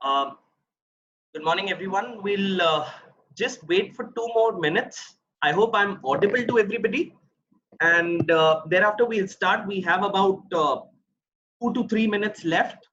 Um, Good morning, everyone. We'll just wait for 2 more minutes. I hope I'm audible to everybody. And thereafter, we'll start. We have about 2 to 3 minutes left.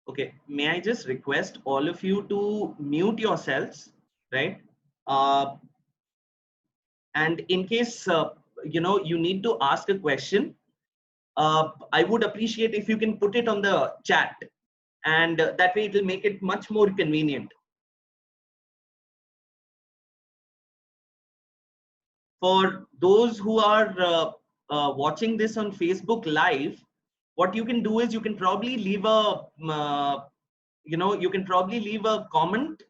Okay, may I just request all of you to mute yourselves, right? Uh, and in case you need to ask a question, I would appreciate if you can put it on the chat, and that way it will make it much more convenient. For those who are watching this on Facebook Live, what you can do is you can probably leave a you can probably leave a comment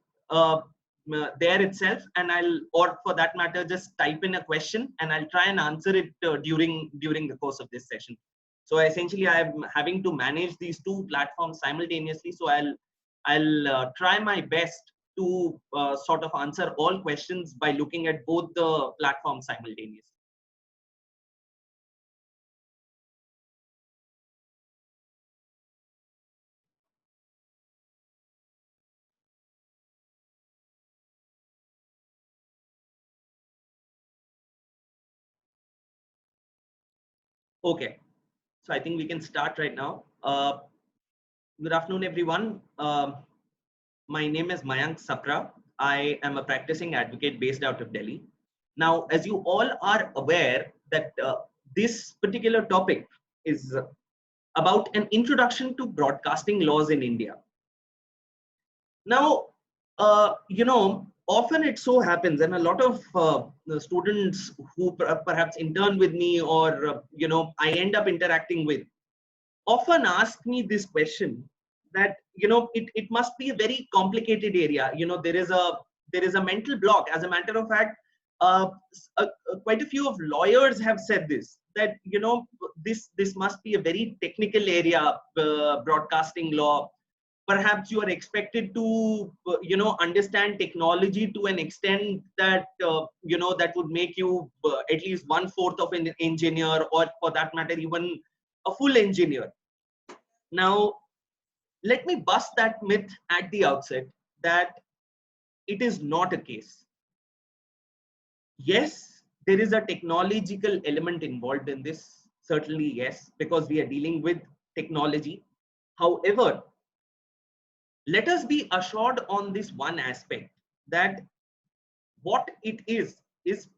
there itself, and or for that matter, just type in a question, and I'll try and answer it during the course of this session. So essentially, I'm having to manage these two platforms simultaneously. So I'll try my best to sort of answer all questions by looking at both the platforms simultaneously. Okay, so I think we can start right now. Good afternoon, everyone. My name is Mayank Sapra. I am a practicing advocate based out of Delhi. Now, as you all are aware that this particular topic is about an introduction to broadcasting laws in India. Now, often it so happens, and a lot of the students who perhaps intern with me or, I end up interacting with, often ask me this question that, it must be a very complicated area. There is a mental block. As a matter of fact, quite a few of lawyers have said this, that, this must be a very technical area, broadcasting law. Perhaps you are expected to understand technology to an extent that that would make you at least 1/4 of an engineer, or for that matter even a full engineer. Now let me bust that myth at the outset, that it is not a case. Yes, there is a technological element involved in this, certainly, yes, because we are dealing with technology. However, let us be assured on this one aspect, that what it is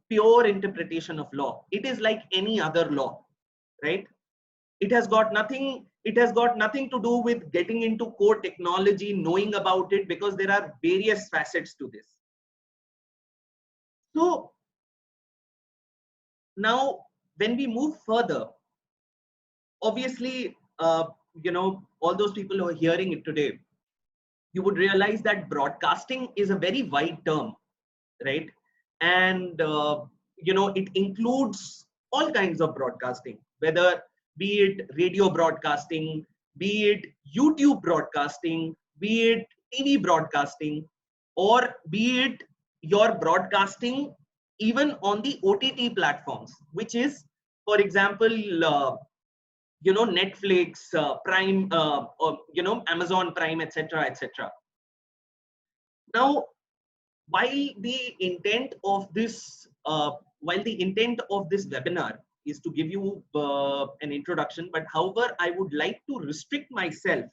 pure interpretation of law. It is like any other law, right? It has got nothing to do with getting into core technology, knowing about it, because there are various facets to this. So now when we move further, obviously, all those people who are hearing it today, you would realize that broadcasting is a very wide term, right? And it includes all kinds of broadcasting, whether be it radio broadcasting, be it YouTube broadcasting, be it TV broadcasting, or be it your broadcasting even on the OTT platforms, which is, for example, Netflix, Prime, or Amazon Prime, etc., etc. Now, while the intent of this webinar is to give you an introduction, but however, I would like to restrict myself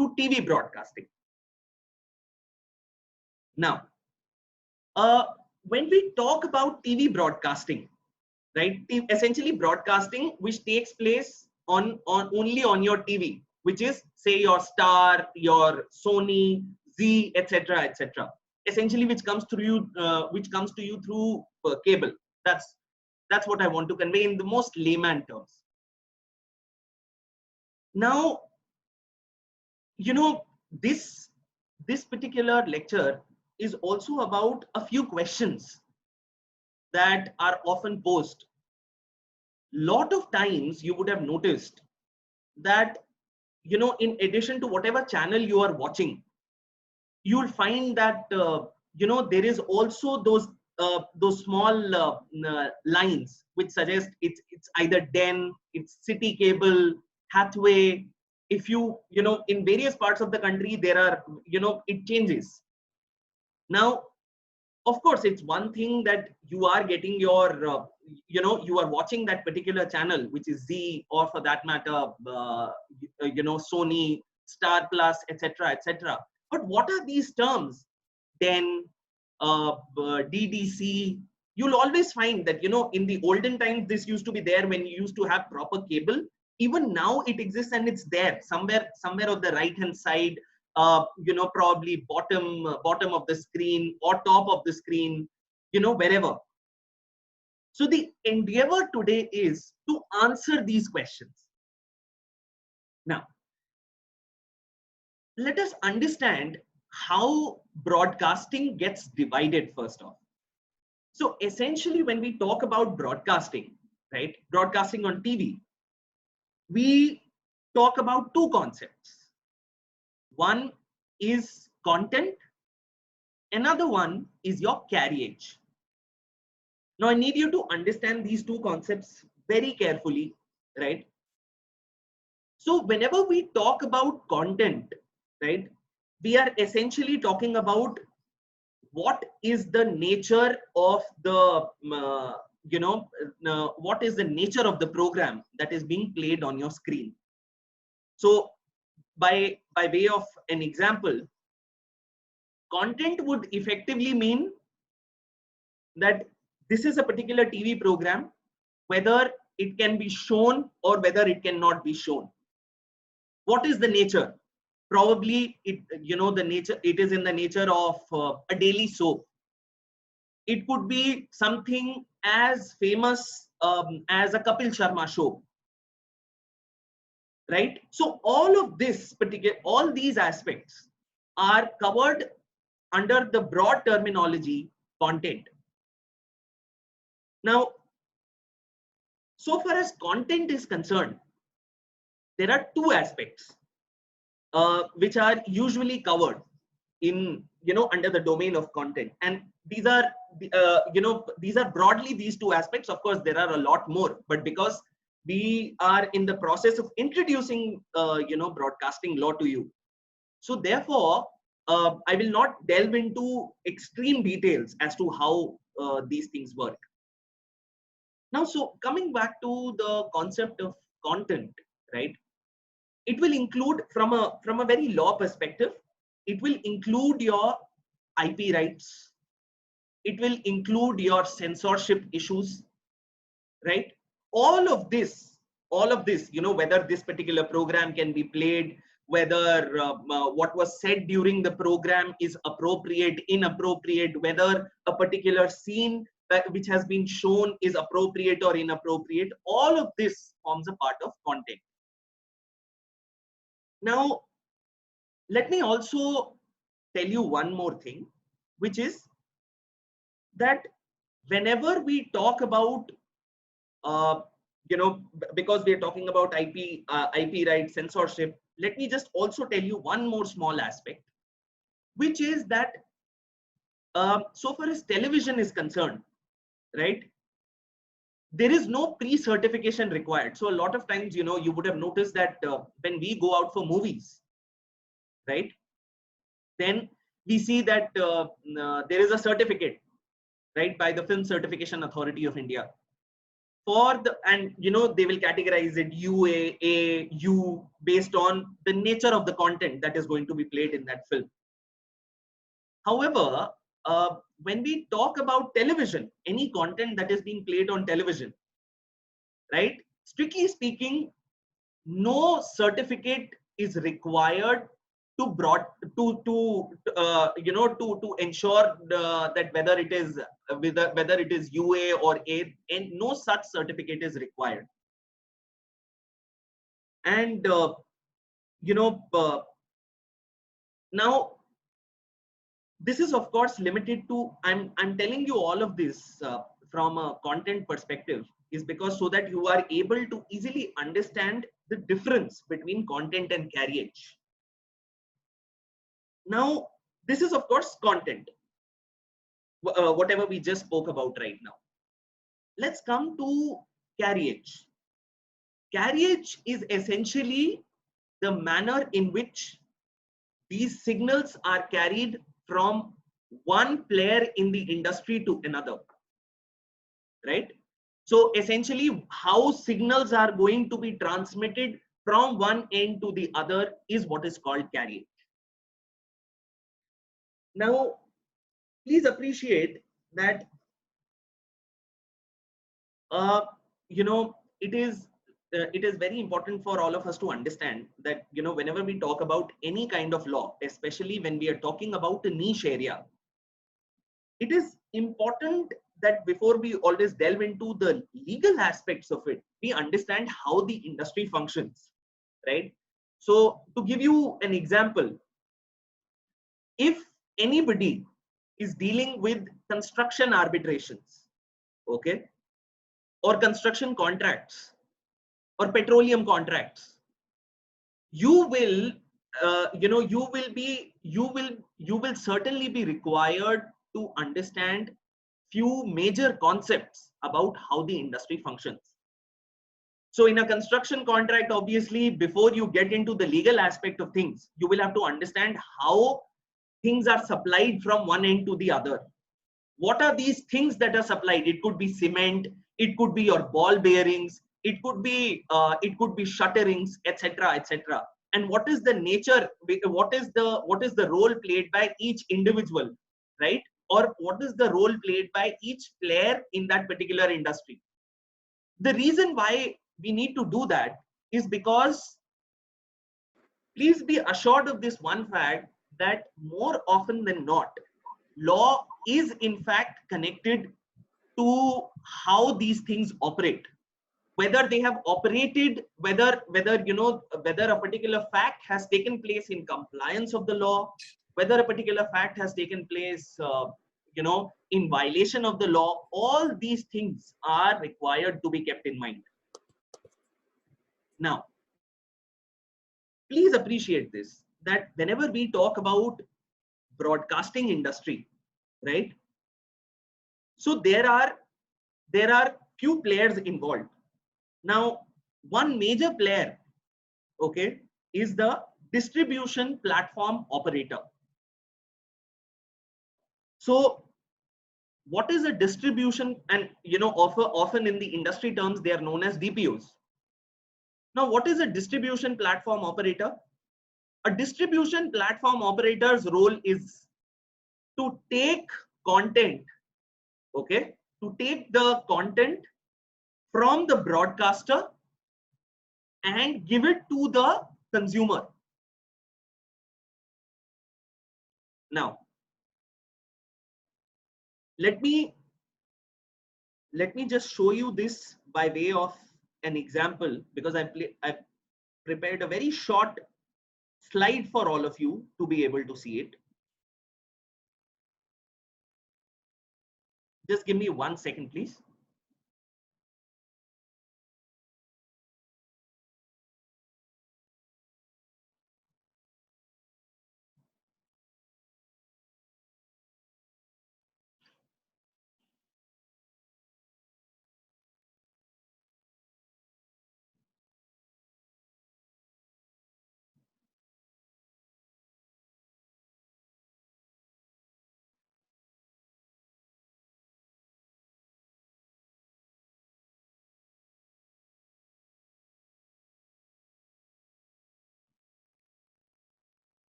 to TV broadcasting. Now, when we talk about TV broadcasting, right, essentially broadcasting which takes place on only on your TV, which is, say, your Star, your Sony, Z, etc., etc., essentially which comes to you through cable. That's what I want to convey in the most layman terms. Now, this particular lecture is also about a few questions that are often posed. Lot of times you would have noticed that, in addition to whatever channel you are watching, you'll find that there is also those small lines which suggest it's either Den, it's City Cable, Hathway. If in various parts of the country there are, it changes. Now, of course, it's one thing that you are getting your you are watching that particular channel, which is Z, or for that matter Sony, Star Plus, etc., etc. But what are these terms? Den, DDC. You'll always find that, in the olden times, this used to be there when you used to have proper cable. Even now it exists, and it's there somewhere on the right hand side, probably bottom of the screen or top of the screen, wherever. So the endeavor today is to answer these questions. Now, let us understand how broadcasting gets divided first off. So essentially, when we talk about broadcasting, right, broadcasting on TV, we talk about two concepts. One is content, another one is your carriage. Now, I need you to understand these two concepts very carefully, right? So whenever we talk about content, right, we are essentially talking about what is the nature of the what is the nature of the program that is being played on your screen. So by way of an example, content would effectively mean that this is a particular TV program, whether it can be shown or whether it cannot be shown. What is the nature? Probably it is in the nature of a daily soap. It could be something as famous as a Kapil Sharma show, right? So all these aspects are covered under the broad terminology content. Now, so far as content is concerned, there are two aspects which are usually covered in under the domain of content, and these are these are broadly these two aspects. Of course, there are a lot more, but because we are in the process of introducing broadcasting law to you, so therefore I will not delve into extreme details as to how these things work. Now, so coming back to the concept of content, right? It will include from a very law perspective, it will include your IP rights. It will include your censorship issues, right? All of this, whether this particular program can be played, whether what was said during the program is appropriate, inappropriate, whether a particular scene which has been shown is appropriate or inappropriate, all of this forms a part of content. Now, let me also tell you one more thing, which is that whenever we talk about, because we are talking about IP rights, censorship, let me just also tell you one more small aspect, which is that so far as television is concerned, right, there is no pre-certification required. So a lot of times, you would have noticed that when we go out for movies, right, then we see that there is a certificate, right, by the Film Certification Authority of India for the, and they will categorize it UA, A, U based on the nature of the content that is going to be played in that film. However, when we talk about television, any content that is being played on television, right, strictly speaking, no certificate is required to ensure that whether it is UA or A, and no such certificate is required. And now this is of course limited to, I'm telling you all of this from a content perspective, is because so that you are able to easily understand the difference between content and carriage. Now, this is of course content, whatever we just spoke about right now. Let's come to carriage. Carriage is essentially the manner in which these signals are carried from one player in the industry to another, right? So essentially, how signals are going to be transmitted from one end to the other is what is called carriage. Now, please appreciate that it is very important for all of us to understand that whenever we talk about any kind of law, especially when we are talking about a niche area, it is important that before we always delve into the legal aspects of it, we understand how the industry functions, right? So to give you an example, if anybody is dealing with construction arbitrations, okay, or construction contracts or petroleum contracts, you will certainly be required to understand few major concepts about how the industry functions. So in a construction contract, obviously, before you get into the legal aspect of things, you will have to understand how things are supplied from one end to the other. What are these things that are supplied? It could be cement, it could be your ball bearings, it could be shutterings, etc., etc. And what is the nature, what is the role played by each individual, right? Or what is the role played by each player in that particular industry? The reason why we need to do that is because, please be assured of this one fact, that more often than not, law is in fact connected to how these things operate. Whether they have operated, whether whether a particular fact has taken place in compliance of the law, whether a particular fact has taken place in violation of the law, all these things are required to be kept in mind. Now, please appreciate this, that whenever we talk about broadcasting industry, right, so there are few players involved. Now, one major player, okay, is the distribution platform operator. So what is a distribution? And often in the industry terms, they are known as DPOs. Now, what is a distribution platform operator? A distribution platform operator's role is to take content, okay, to take the content from the broadcaster and give it to the consumer. Now, let me just show you this by way of an example, because I've prepared a very short slide for all of you to be able to see it. Just give me 1 second, please.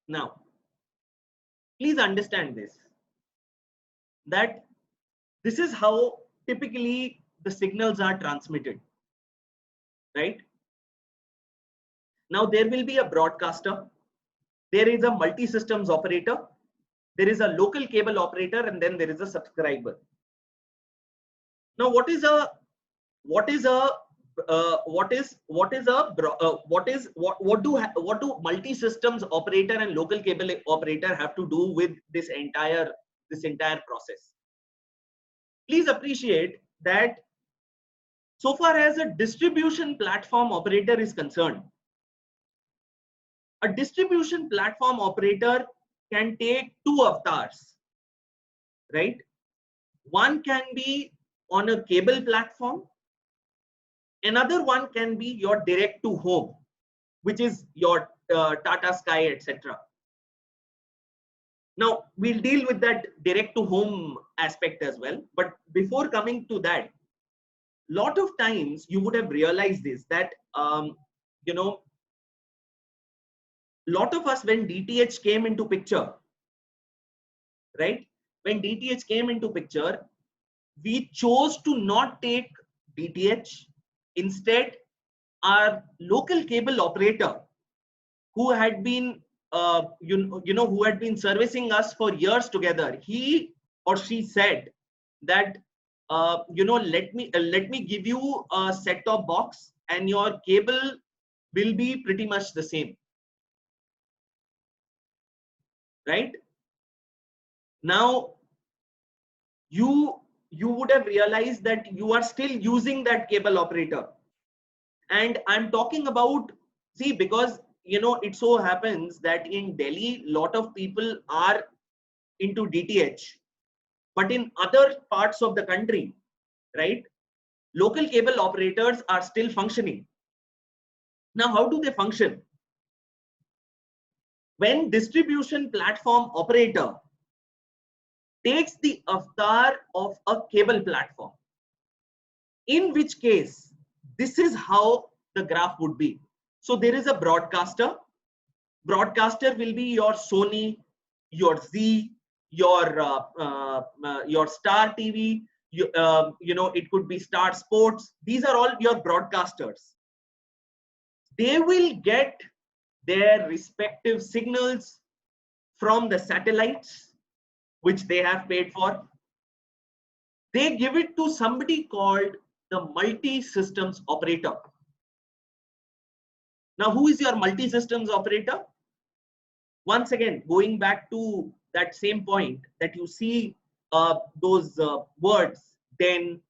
Now, please understand this, that this is how typically the signals are transmitted, right? Now, there will be a broadcaster, there is a multi-systems operator, there is a local cable operator, and then there is a subscriber. Now, what do multi-systems operator and local cable operator have to do with this entire process? Please appreciate that so far as a distribution platform operator is concerned, a distribution platform operator can take two avatars, right? One can be on a cable platform, another one can be your direct to home, which is your Tata Sky, etc. Now, we'll deal with that direct to home aspect as well. But before coming to that, lot of times you would have realized this, that lot of us, when DTH came into picture, right? When DTH came into picture, we chose to not take DTH. Instead, our local cable operator, who had been who had been servicing us for years together, he or she said that let me give you a set-top box and your cable will be pretty much the same, right? Now, you would have realized that you are still using that cable operator. And I'm talking about, see, because it so happens that in Delhi, lot of people are into DTH, but in other parts of the country, right, local cable operators are still functioning. Now, how do they function? When distribution platform operator takes the avatar of a cable platform. In which case, this is how the graph would be. So there is a broadcaster. Broadcaster will be your Sony, your Z, your Star TV. It could be Star Sports. These are all your broadcasters. They will get their respective signals from the satellites, which they have paid for. They give it to somebody called the multi-systems operator. Now, who is your multi-systems operator? Once again, going back to that same point that you see those words, then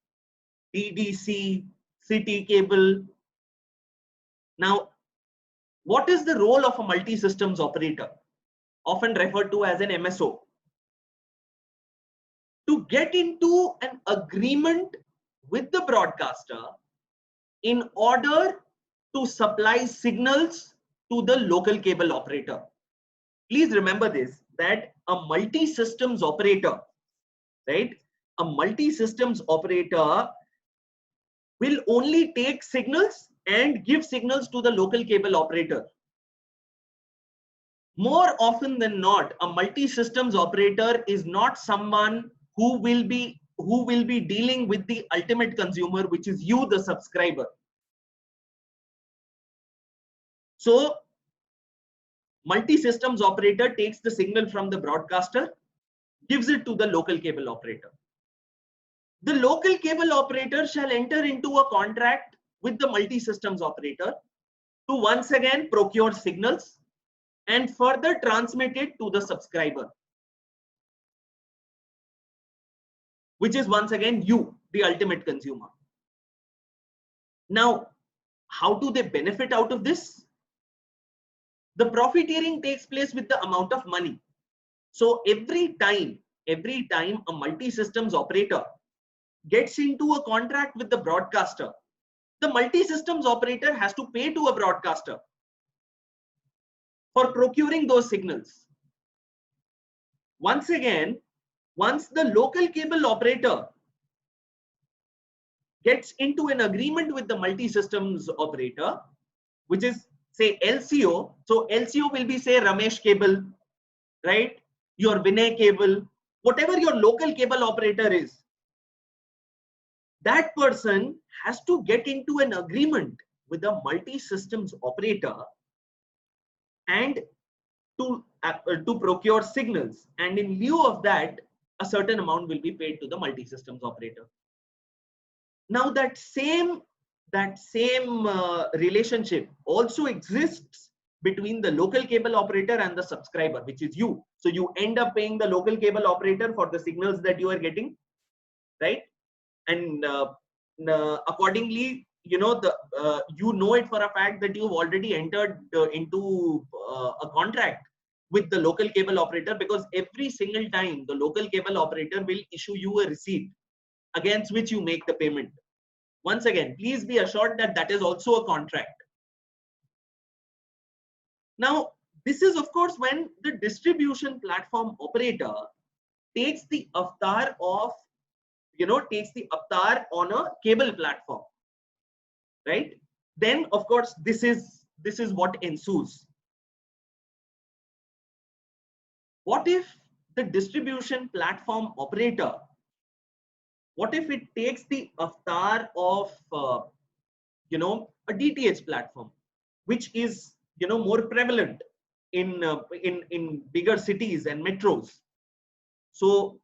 DDC, city cable. Now, what is the role of a multi-systems operator, often referred to as an MSO? To get into an agreement with the broadcaster in order to supply signals to the local cable operator. Please remember this, that a multi-systems operator, right? A multi-systems operator will only take signals and give signals to the local cable operator. More often than not, a multi-systems operator is not someone who will be dealing with the ultimate consumer, which is you, the subscriber. So multi-systems operator takes the signal from the broadcaster, gives it to the local cable operator. The local cable operator shall enter into a contract with the multi-systems operator to once again procure signals and further transmit it to the subscriber, which is once again you, the ultimate consumer. Now, how do they benefit out of this? The profiteering takes place with the amount of money. So every time a multi-systems operator gets into a contract with the broadcaster, the multi-systems operator has to pay to a broadcaster for procuring those signals. Once again, once the local cable operator gets into an agreement with the multi-systems operator, which is say LCO, so LCO will be say Ramesh Cable, right? Your Vinay Cable, whatever your local cable operator is, that person has to get into an agreement with the multi-systems operator and to procure signals, and in lieu of that, a certain amount will be paid to the multi-systems operator. Now that same relationship also exists between the local cable operator and the subscriber, which is you. So you end up paying the local cable operator for the signals that you are getting, right? And accordingly, you know it for a fact that you've already entered into a contract with the local cable operator, because every single time the local cable operator will issue you a receipt against which you make the payment. Once again, please be assured that that is also a contract. Now, this is of course when the distribution platform operator takes the avatar of, takes the avatar on a cable platform, right? Then of course this is what ensues. What if the distribution platform operator, what if it takes the avatar of a DTH platform, which is more prevalent in bigger cities and metros? So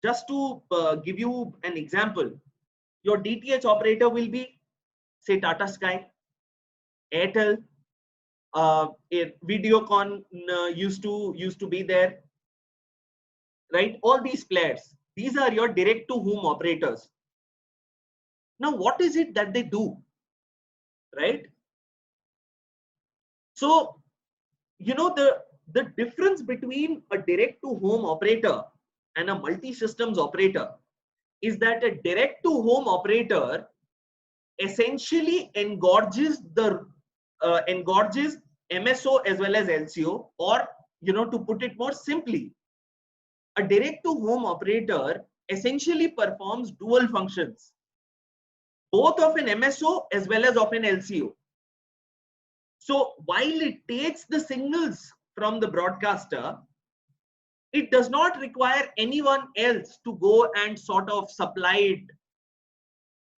just to give you an example, your DTH operator will be say Tata Sky, Airtel, Videocon used to be there, right? All these players, these are your direct to home operators. Now what is it that they do, right? So the difference between a direct to home operator and a multi-systems operator is that a direct to home operator essentially engorges MSO as well as LCO, or to put it more simply, a direct to home operator essentially performs dual functions, both of an MSO as well as of an LCO. So while it takes the signals from the broadcaster, it does not require anyone else to go and sort of supply it.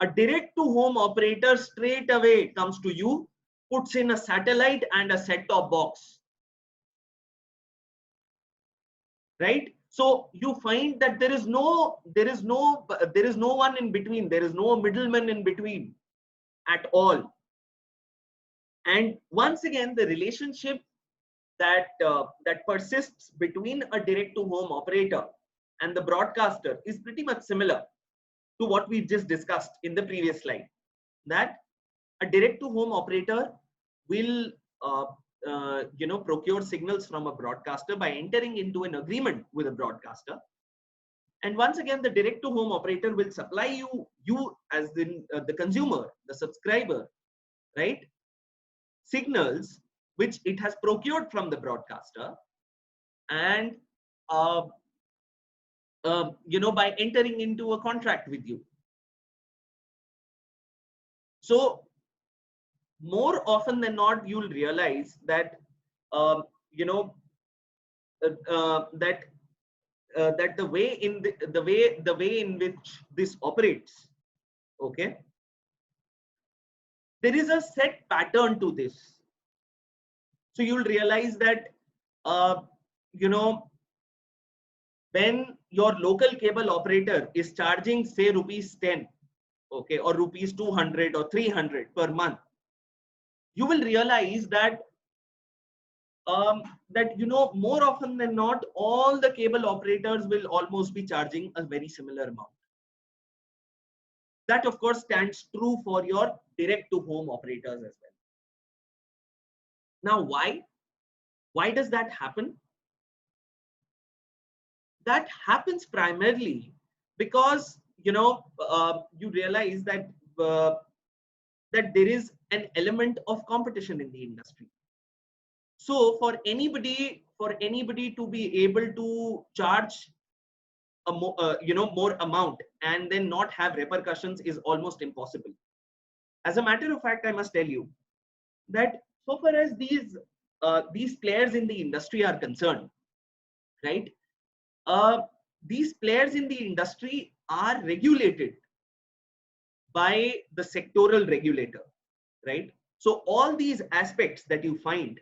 A direct to home operator straight away comes to you, puts in a satellite and a set-top box, right? So you find that there is no one in between, there is no middleman in between at all. And once again, the relationship that persists between a direct to home operator and the broadcaster is pretty much similar to what we just discussed in the previous slide, that a direct to home operator will procure signals from a broadcaster by entering into an agreement with a broadcaster. And once again, the direct to home operator will supply you as the consumer, the subscriber, right, signals which it has procured from the broadcaster, and by entering into a contract with you. So more often than not, you'll realize that that the way in which this operates, okay, there is a set pattern to this. So you'll realize that when your local cable operator is charging, say, rupees 10, okay, or rupees 200 or 300 per month, you will realize that more often than not, all the cable operators will almost be charging a very similar amount. That of course stands true for your direct to home operators as well. Now, why does that happen? That happens primarily because you realize that that there is an element of competition in the industry. So for anybody to be able to charge a more amount and then not have repercussions is almost impossible. As a matter of fact, I must tell you that so far as these players in the industry are concerned, right, these players in the industry are regulated by the sectoral regulator, right? So all these aspects that you find,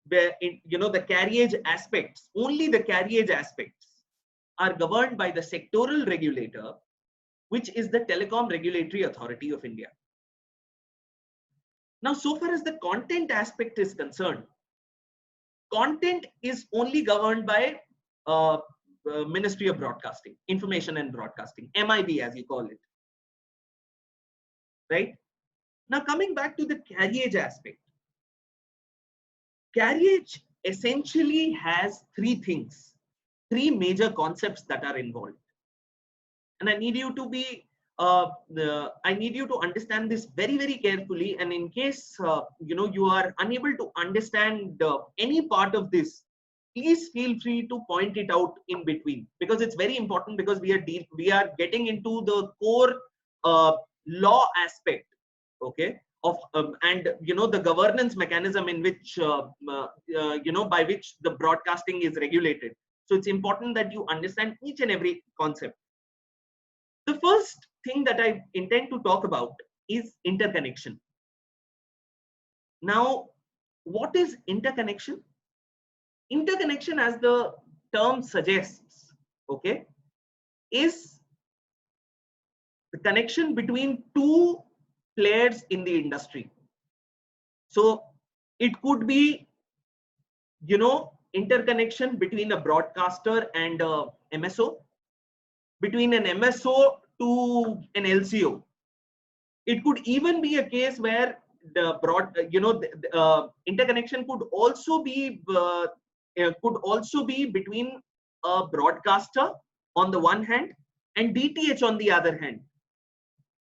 where the carriage aspects, only the carriage aspects are governed by the sectoral regulator, which is the Telecom Regulatory Authority of India. Now, so far as the content aspect is concerned, content is only governed by Ministry of Broadcasting, Information and Broadcasting, MIB as you call it, right? Now, coming back to the carriage aspect, carriage essentially has three major concepts that are involved, and I need you to be I need you to understand this very, very carefully. And in case you are unable to understand any part of this, please feel free to point it out in between, because it's very important, because we are getting into the core law aspect, okay, of and the governance mechanism in which by which the broadcasting is regulated. So it's important that you understand each and every concept. The first thing that I intend to talk about is interconnection. Now, what is interconnection? Interconnection, as the term suggests, okay, is the connection between two players in the industry. So it could be interconnection between a broadcaster and a MSO, between an MSO to an LCO. It could even be a case where the interconnection could also be between a broadcaster on the one hand and DTH on the other hand.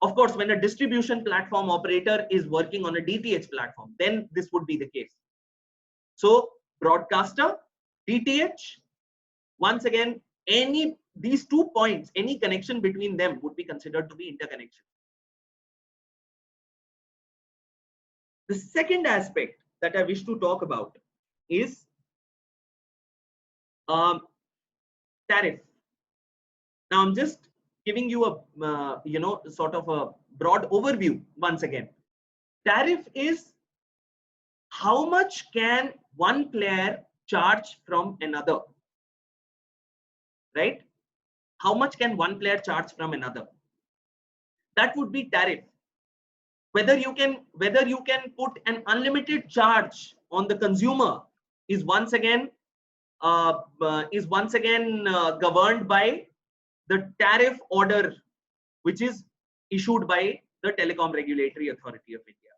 Of course, when a distribution platform operator is working on a DTH platform, then this would be the case. So broadcaster, DTH, once again these 2 points, any connection between them would be considered to be interconnection. The second aspect that I wish to talk about is tariff. Now I'm just giving you a sort of a broad overview once again. Tariff is how much can one player charge from another, right? How much can one player charge from another? That would be tariff. Whether you can put an unlimited charge on the consumer is once again governed by the tariff order, which is issued by the Telecom Regulatory Authority of India.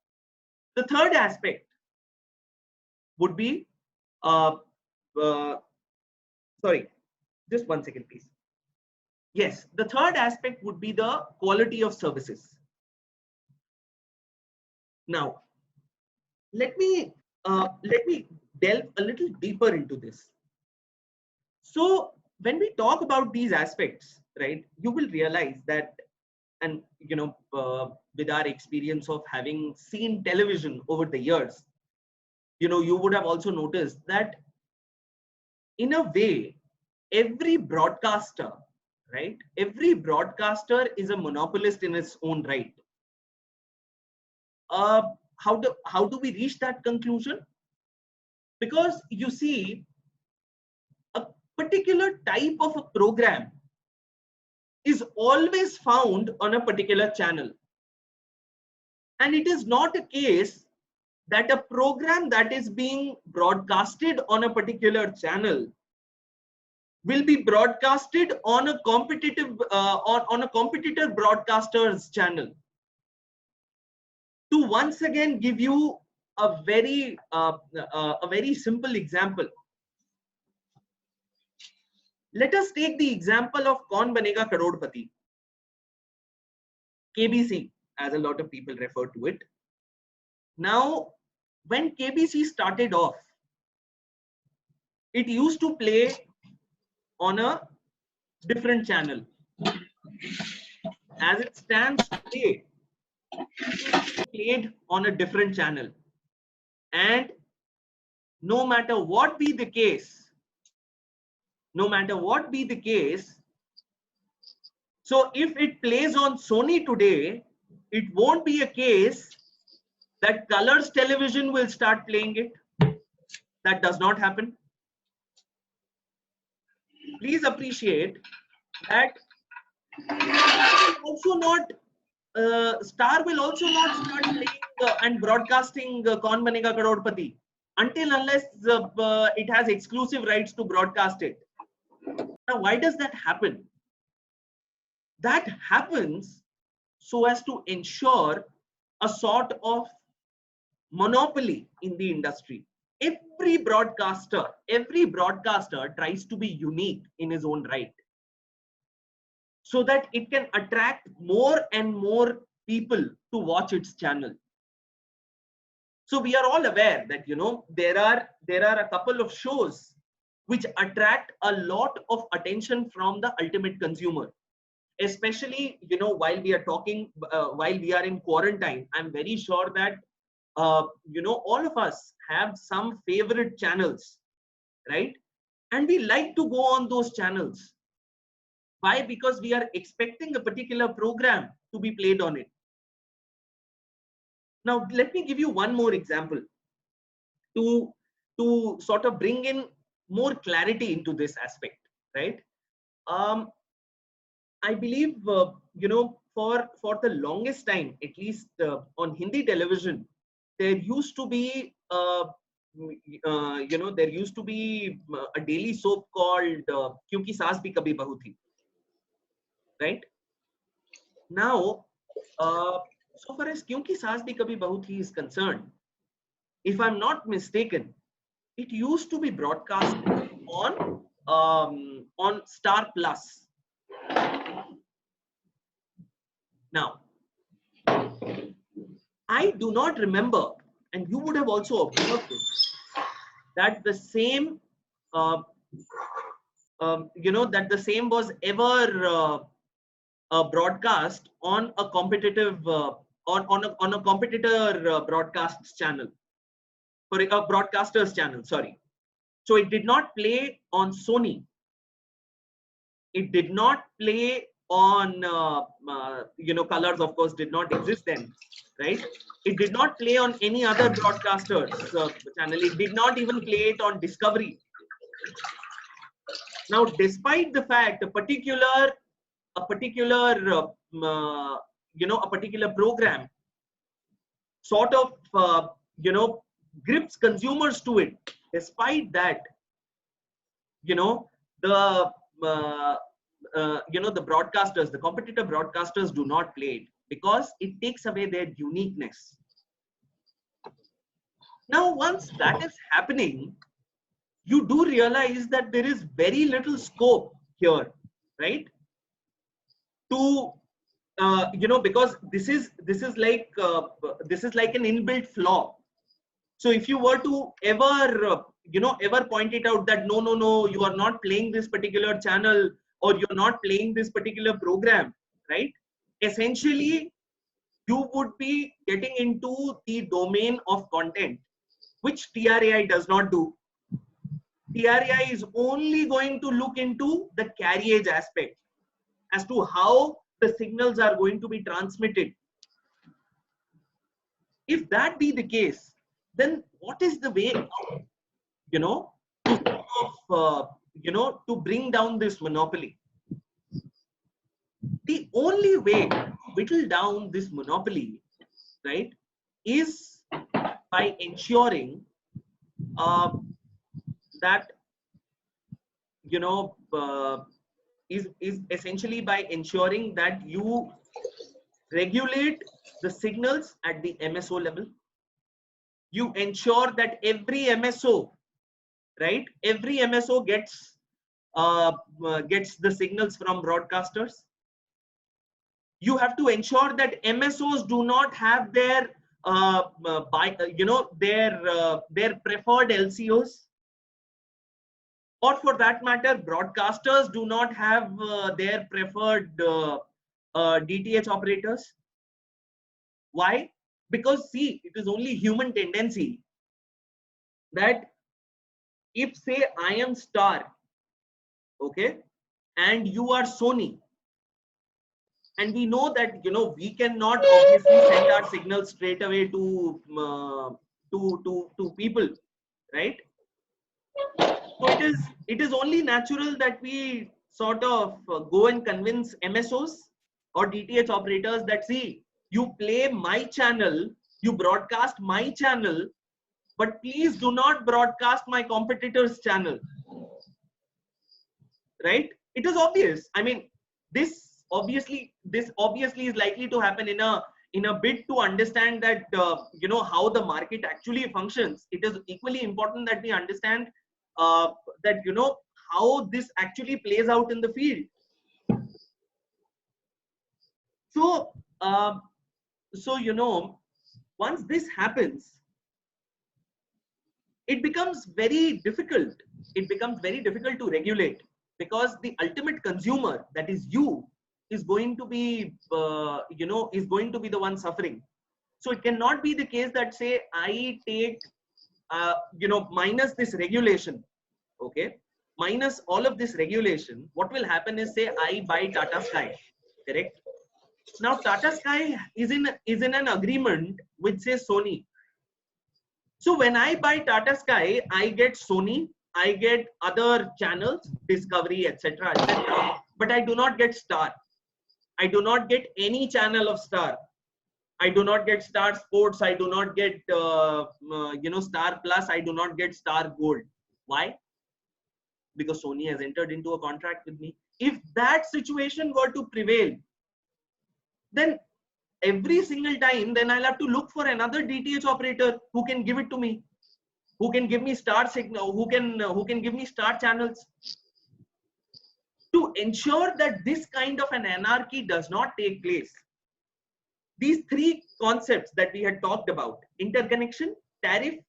The third aspect would be sorry, just 1 second, please. Yes, the third aspect would be the quality of services. Now, let me delve a little deeper into this. So when we talk about these aspects, right, you will realize that, and with our experience of having seen television over the years, you would have also noticed that in a way, every broadcaster, right, every broadcaster is a monopolist in its own right. How do we reach that conclusion? Because you see, a particular type of a program is always found on a particular channel, and it is not a case that a program that is being broadcasted on a particular channel will be broadcasted on a competitive on a competitor broadcaster's channel. To once again give you a very simple example, let us take the example of Kaun Banega Crorepati, KBC, as a lot of people refer to it. Now, when KBC started off, it used to play on a different channel. As it stands today, it played on a different channel. And no matter what be the case, so if it plays on Sony today, it won't be a case that Colors Television will start playing it. That does not happen. Please appreciate that Star will also not start playing and broadcasting Kaun Banega Crorepati until unless it has exclusive rights to broadcast it. Now, why does that happen? That happens so as to ensure a sort of monopoly in the industry. Every broadcaster tries to be unique in his own right, so that it can attract more and more people to watch its channel. So we are all aware that there are a couple of shows which attract a lot of attention from the ultimate consumer, especially while we are talking while we are in quarantine. I'm very sure that all of us have some favorite channels, right? And we like to go on those channels. Why? Because we are expecting a particular program to be played on it. Now, let me give you one more example to sort of bring in more clarity into this aspect, right? I believe, for the longest time, at least on Hindi television, there used to be a daily soap called Kyunki Saas Bhi Kabhi Bahu Thi. Right now, so far as Kyunki Saas Bhi Kabhi Bahu Thi is concerned, if I'm not mistaken, it used to be broadcast on Star Plus. Now, I do not remember, and you would have also observed this, that the same that the same was ever broadcast on a competitive on a competitor broadcast channel, for a broadcaster's channel, sorry. So it did not play on Sony. It did not play on Colors, of course, did not exist then, right? It did not play on any other broadcaster's channel. It did not even play it on Discovery. Now, despite the fact a particular program sort of grips consumers to it, despite that, the the broadcasters, the competitor broadcasters, do not play it because it takes away their uniqueness. Now, once that is happening, you do realize that there is very little scope here, right? To because this is like an inbuilt flaw. So if you were to ever point it out that no, you are not playing this particular channel, or you're not playing this particular program, right? Essentially, you would be getting into the domain of content, which TRAI does not do. TRAI is only going to look into the carriage aspect as to how the signals are going to be transmitted. If that be the case, then what is the way to bring down this monopoly? The only way to whittle down this monopoly, right, is by ensuring that is essentially by ensuring that you regulate the signals at the MSO level. You ensure that every MSO, right, every MSO gets the signals from broadcasters. You have to ensure that MSOs do not have their their preferred LCOs, or for that matter, broadcasters do not have their preferred DTH operators. Why? Because see, it is only human tendency that if, say, I am Star, okay, and you are Sony, and we know that we cannot obviously send our signals straight away to people, right? So it is only natural that we sort of go and convince MSOs or DTH operators that, see, you play my channel, you broadcast my channel, but please do not broadcast my competitor's channel, right? It is obvious. I mean, this obviously is likely to happen in a bid to understand that how the market actually functions. It is equally important that we understand that how this actually plays out in the field. So once this happens, it becomes very difficult. It becomes very difficult to regulate, because the ultimate consumer, that is you, is going to be is going to be the one suffering. So it cannot be the case that, say, I take minus this regulation, okay, minus all of this regulation. What will happen is, say, I buy Tata Sky, correct? Now Tata Sky is in an agreement with, say, Sony. So when I buy Tata Sky, I get Sony, I get other channels, Discovery, etc., etc., but I do not get Star. I do not get any channel of Star. I do not get Star Sports. I do not get Star Plus. I do not get Star Gold. Why? Because Sony has entered into a contract with me. If that situation were to prevail, then every single time, then I'll have to look for another DTH operator who can give it to me, who can give me Star signal, who can give me Star channels. To ensure that this kind of an anarchy does not take place, these three concepts that we had talked about, interconnection, tariff,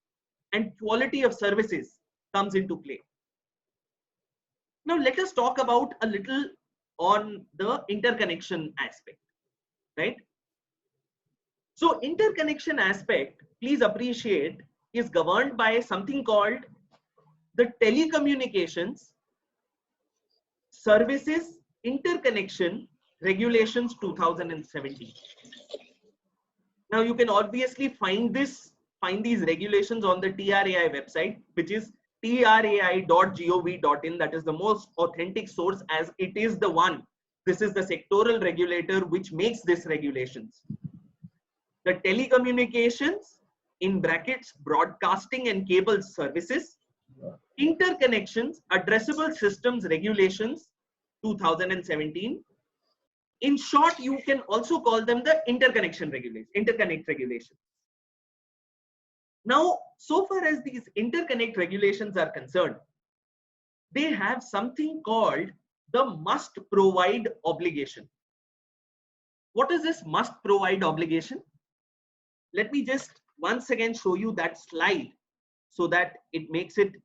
and quality of services, comes into play. Now let us talk about a little on the interconnection aspect, right? So interconnection aspect, please appreciate, is governed by something called the Telecommunications Services Interconnection Regulations 2017. Now you can obviously find these regulations on the TRAI website, which is trai.gov.in. That is the most authentic source, as it is the one. This is the sectoral regulator which makes these regulations. The Telecommunications, in brackets, Broadcasting and Cable Services Interconnections Addressable Systems Regulations 2017. In short, you can also call them the interconnection regulations, interconnect regulations. Now, so far as these interconnect regulations are concerned, they have something called the must provide obligation. What is this must provide obligation? Let me just once again show you that slide so that it makes it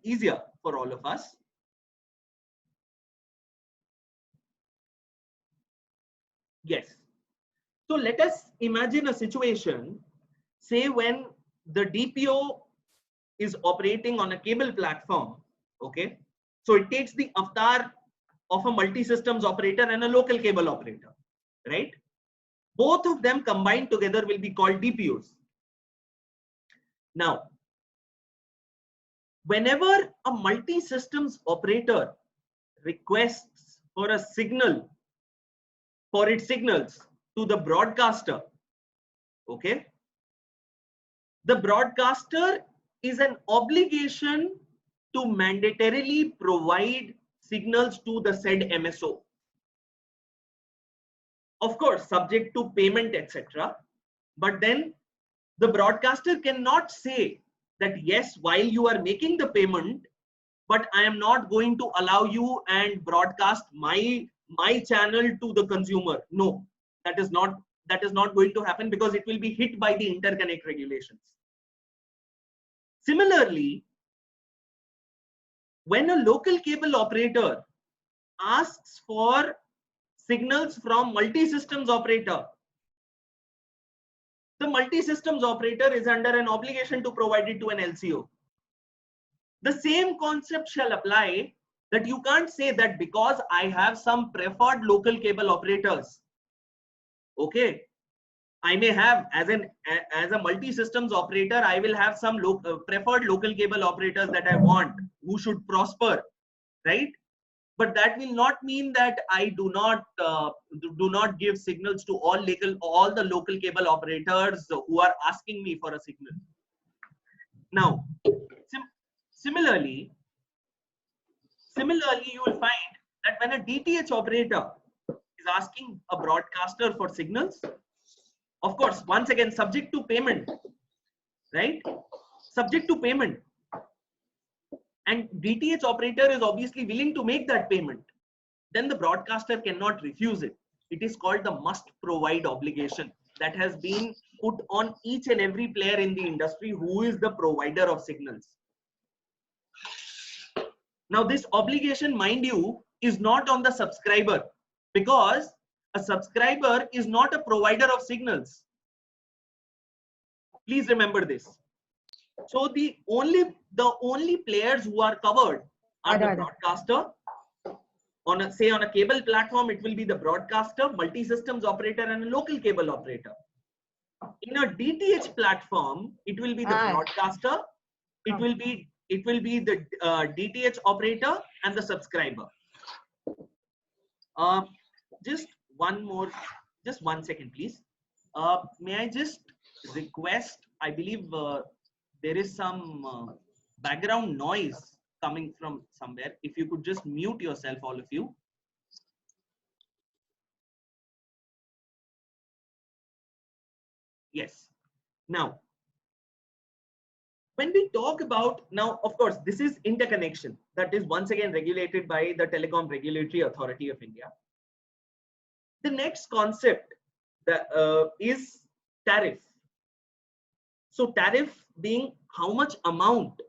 easier for all of us. Yes. So let us imagine a situation, say when the DPO is operating on a cable platform, okay? So it takes the avatar of a multi-systems operator and a local cable operator, right? Both of them combined together will be called DPOs. Now, whenever a multi-systems operator requests for a signal, for its signals to the broadcaster, okay, the broadcaster is an obligation to mandatorily provide signals to the said MSO. Of course, subject to payment, etc. But then the broadcaster cannot say that yes, while you are making the payment, but I am not going to allow you and broadcast my channel to the consumer. No, that is not going to happen, because it will be hit by the interconnect regulations. Similarly, when a local cable operator asks for signals from multi-systems operator, the multi-systems operator is under an obligation to provide it to an LCO. The same concept shall apply, that you can't say that because I have some preferred local cable operators, okay, I may have as a multi-systems operator, I will have some preferred local cable operators that I want, who should prosper, right? But that will not mean that I do not give signals to all the local cable operators who are asking me for a signal. Now, similarly, you will find that when a DTH operator is asking a broadcaster for signals, of course, once again, subject to payment, right? Subject to payment. And DTH operator is obviously willing to make that payment. Then the broadcaster cannot refuse it. It is called the must provide obligation that has been put on each and every player in the industry who is the provider of signals. Now, this obligation, mind you, is not on the subscriber, because a subscriber is not a provider of signals. Please remember this. So the only players who are covered are the broadcaster. On a cable platform, it will be the broadcaster, multi-systems operator, and a local cable operator. In a DTH platform, it will be the broadcaster, it will be the DTH operator and the subscriber. Just one second, please. May I just request, I believe there is some background noise coming from somewhere. If you could just mute yourself, all of you. Yes. Now, when we talk about, now, of course, this is interconnection that is once again regulated by the Telecom Regulatory Authority of India. The next concept is tariff. So tariff being how much amount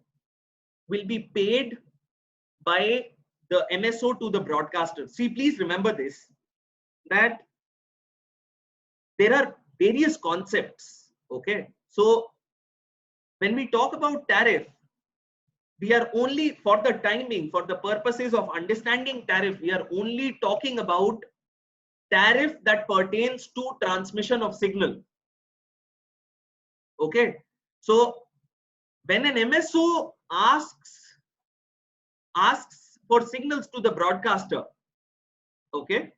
will be paid by the MSO to the broadcaster. See, please remember this, that there are various concepts. Okay, so when we talk about tariff, we are only, for the timing, for the purposes of understanding tariff, we are only talking about tariff that pertains to transmission of signal. Okay, so when an MSO asks for signals to the broadcaster, okay,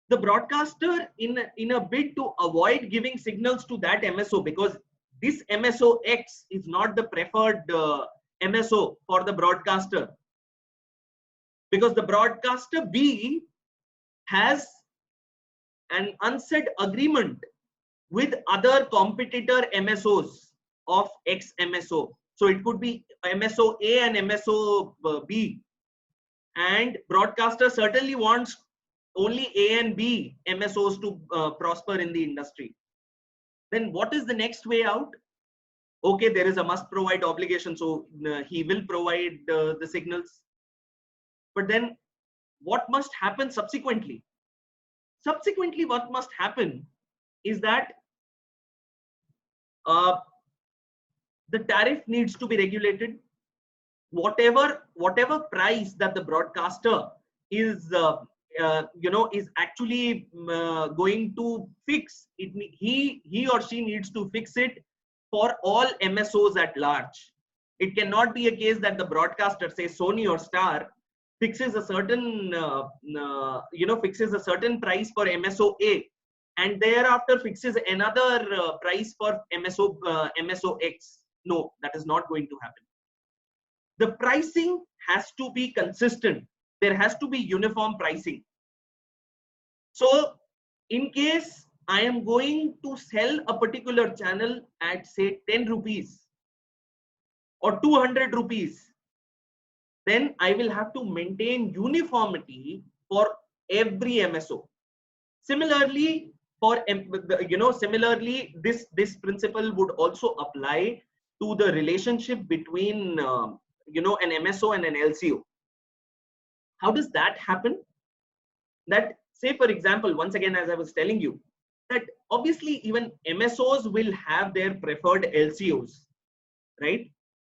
the broadcaster, in a bid to avoid giving signals to that MSO, because this MSO X is not the preferred MSO for the broadcaster, because the broadcaster B has an unsaid agreement with other competitor MSOs of X MSO. So it could be MSO A and MSO B, and broadcaster certainly wants only A and B MSOs to prosper in the industry. Then what is the next way out? Okay, there is a must provide obligation, so he will provide the signals. But then what must happen subsequently? Subsequently, what must happen is that the tariff needs to be regulated. Whatever price that the broadcaster is is actually going to fix it, he or she needs to fix it for all MSOs at large. It cannot be a case that the broadcaster, say Sony or Star, fixes a certain fixes a certain price for MSO A, and thereafter fixes another price for MSO X. No, that is not going to happen. The pricing has to be consistent. There has to be uniform pricing. So in case I am going to sell a particular channel at, say, 10 rupees or 200 rupees, then I will have to maintain uniformity for every MSO. Similarly, this principle would also apply to the relationship between an MSO and an LCO. How does that happen? That, say for example, once again, as I was telling you, that obviously even MSOs will have their preferred LCOs, right?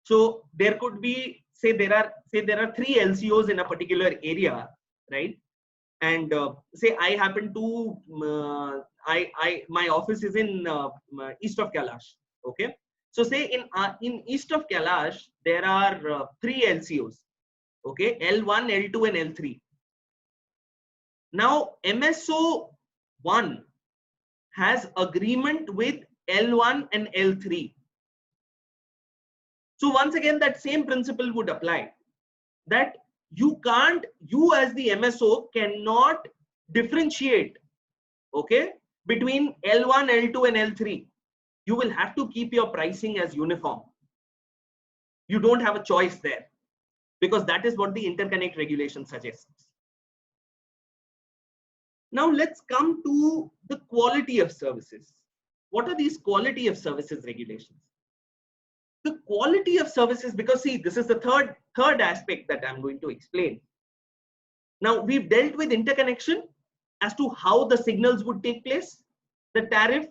So there could be, say there are 3 LCOs in a particular area, right? And say I happen to my office is in east of Kailash. Okay, so say in east of Kailash there are 3 LCOs. Okay, L1, L2 and L3. Now MSO 1 has agreement with L1 and L3. So once again, that same principle would apply, that you as the MSO cannot differentiate, okay, between L1, L2 and L3. You will have to keep your pricing as uniform. You don't have a choice there, because that is what the interconnect regulation suggests. Now let's come to the quality of services. What are these quality of services regulations? The quality of services, because see, this is the third aspect that I'm going to explain. Now we've dealt with interconnection as to how the signals would take place, the tariff,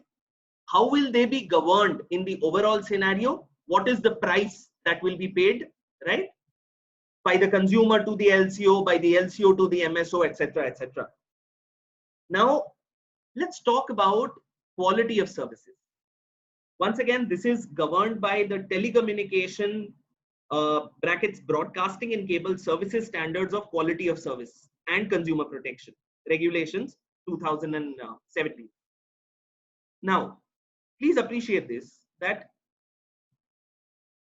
how will they be governed in the overall scenario, what is the price that will be paid, right, by the consumer to the LCO, by the LCO to the MSO, etc., etc. Now let's talk about quality of services. Once again, this is governed by the Telecommunication Broadcasting and Cable Services Standards of Quality of Service and Consumer Protection Regulations 2017. Now, please appreciate this, that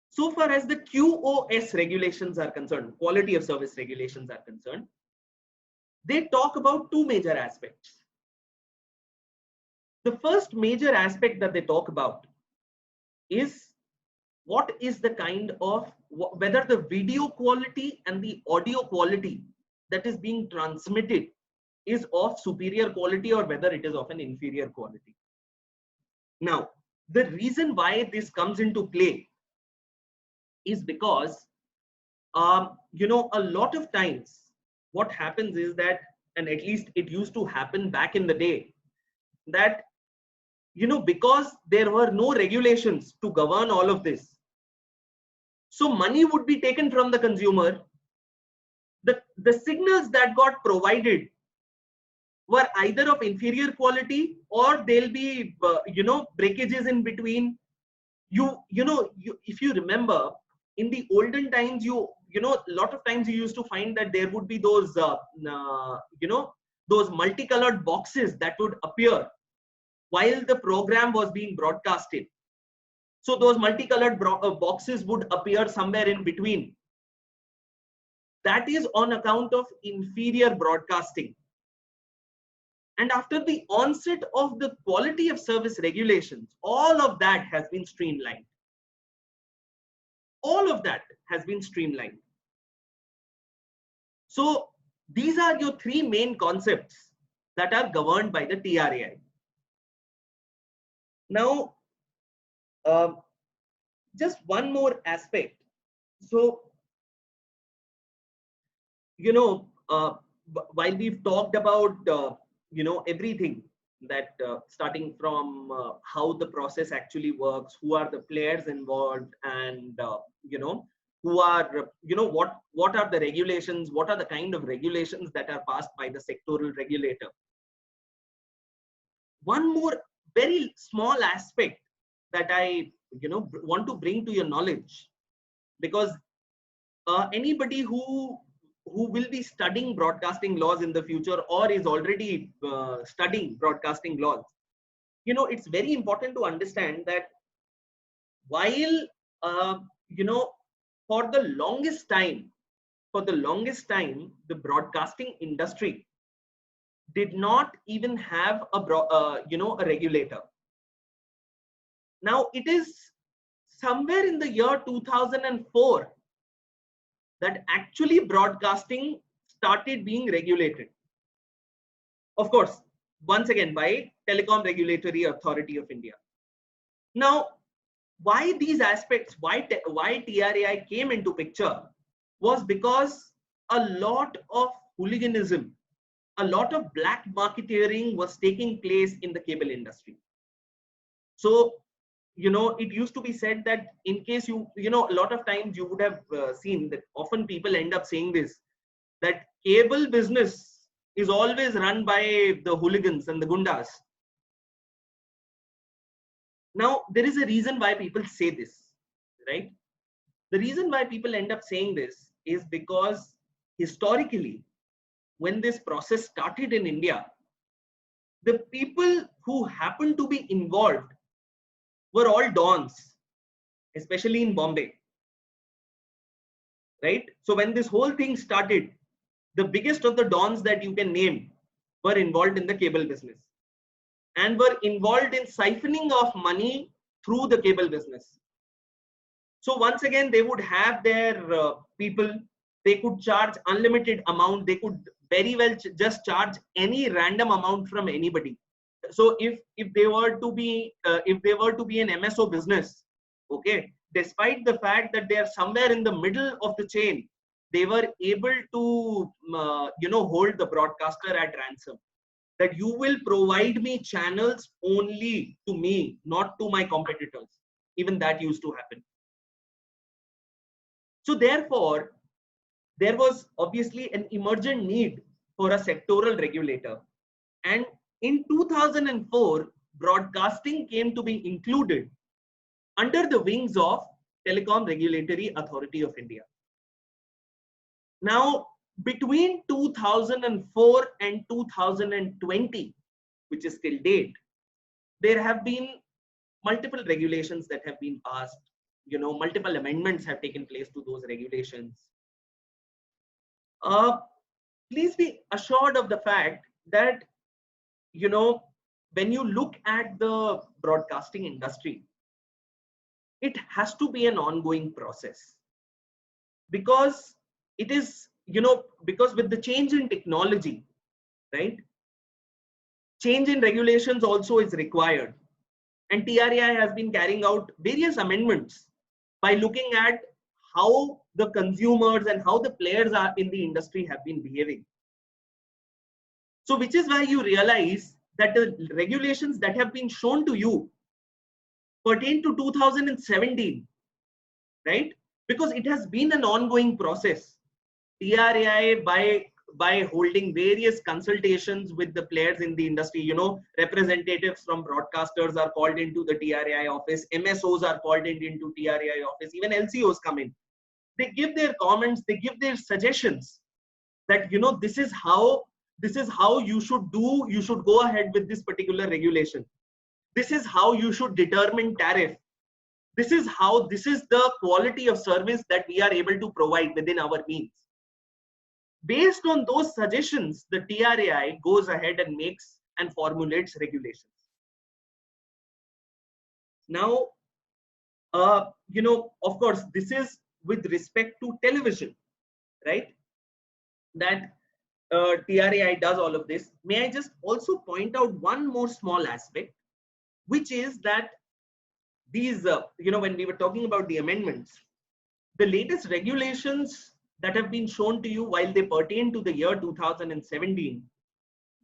so far as the QoS regulations are concerned, quality of service regulations are concerned, they talk about 2 major aspects. The first major aspect that they talk about is what is the kind of, whether the video quality and the audio quality that is being transmitted is of superior quality or whether it is of an inferior quality. Now, the reason why this comes into play is because a lot of times what happens is that, and at least it used to happen back in the day, that because there were no regulations to govern all of this, so money would be taken from the consumer. The signals that got provided were either of inferior quality, or there'll be breakages in between. If you remember, in the olden times, a lot of times you used to find that there would be those those multicolored boxes that would appear while the program was being broadcasted. So those multicolored boxes would appear somewhere in between. That is on account of inferior broadcasting. And after the onset of the quality of service regulations, all of that has been streamlined. All of that has been streamlined. So these are your three main concepts that are governed by the TRAI. Now, just one more aspect. So, while we've talked about everything, that starting from how the process actually works, who are the players involved, and who are what are the regulations, what are the kind of regulations that are passed by the sectoral regulator. One more very small aspect that I want to bring to your knowledge, because anybody who will be studying broadcasting laws in the future, or is already studying broadcasting laws, it's very important to understand that while for the longest time, the broadcasting industry did not even have a regulator. Now it is somewhere in the year 2004 that actually broadcasting started being regulated. Of course, once again by Telecom Regulatory Authority of India. Now, why these aspects, why TRAI came into picture, was because a lot of hooliganism, a lot of black marketeering was taking place in the cable industry. So, it used to be said that in case a lot of times you would have seen that often people end up saying this, that cable business is always run by the hooligans and the gundas. Now, there is a reason why people say this, right? The reason why people end up saying this is because historically, when this process started in India, the people who happened to be involved were all dons, especially in Bombay, right? So when this whole thing started, the biggest of the dons that you can name were involved in the cable business and were involved in siphoning of money through the cable business. So once again, they would have their people, they could charge unlimited amount, they could very well just charge any random amount from anybody. So if they were to be an MSO business, okay, despite the fact that they are somewhere in the middle of the chain, they were able to hold the broadcaster at ransom, that you will provide me channels only to me, not to my competitors. Even that used to happen. So therefore, there was obviously an emergent need for a sectoral regulator. And in 2004, broadcasting came to be included under the wings of Telecom Regulatory Authority of India. Now, between 2004 and 2020, which is till date, there have been multiple regulations that have been passed. Multiple amendments have taken place to those regulations. Please be assured of the fact that when you look at the broadcasting industry, it has to be an ongoing process, because it is because with the change in technology, right, change in regulations also is required, and TRAI has been carrying out various amendments by looking at how the consumers and how the players are in the industry have been behaving. So which is why you realize that the regulations that have been shown to you pertain to 2017, right? Because it has been an ongoing process. TRAI, by holding various consultations with the players in the industry, you know, representatives from broadcasters are called into the TRAI office, MSOs are called into TRAI office, even LCOs come in. They give their comments, they give their suggestions that, you know, this is how you should do, you should go ahead with this particular regulation. This is how you should determine tariff. This is the quality of service that we are able to provide within our means. Based on those suggestions, the TRAI goes ahead and makes and formulates regulations. Now, you know, of course, this is with respect to television, right? That TRAI does all of this. May I just also point out one more small aspect, which is that these, you know, when we were talking about the amendments, the latest regulations that have been shown to you, while they pertain to the year 2017,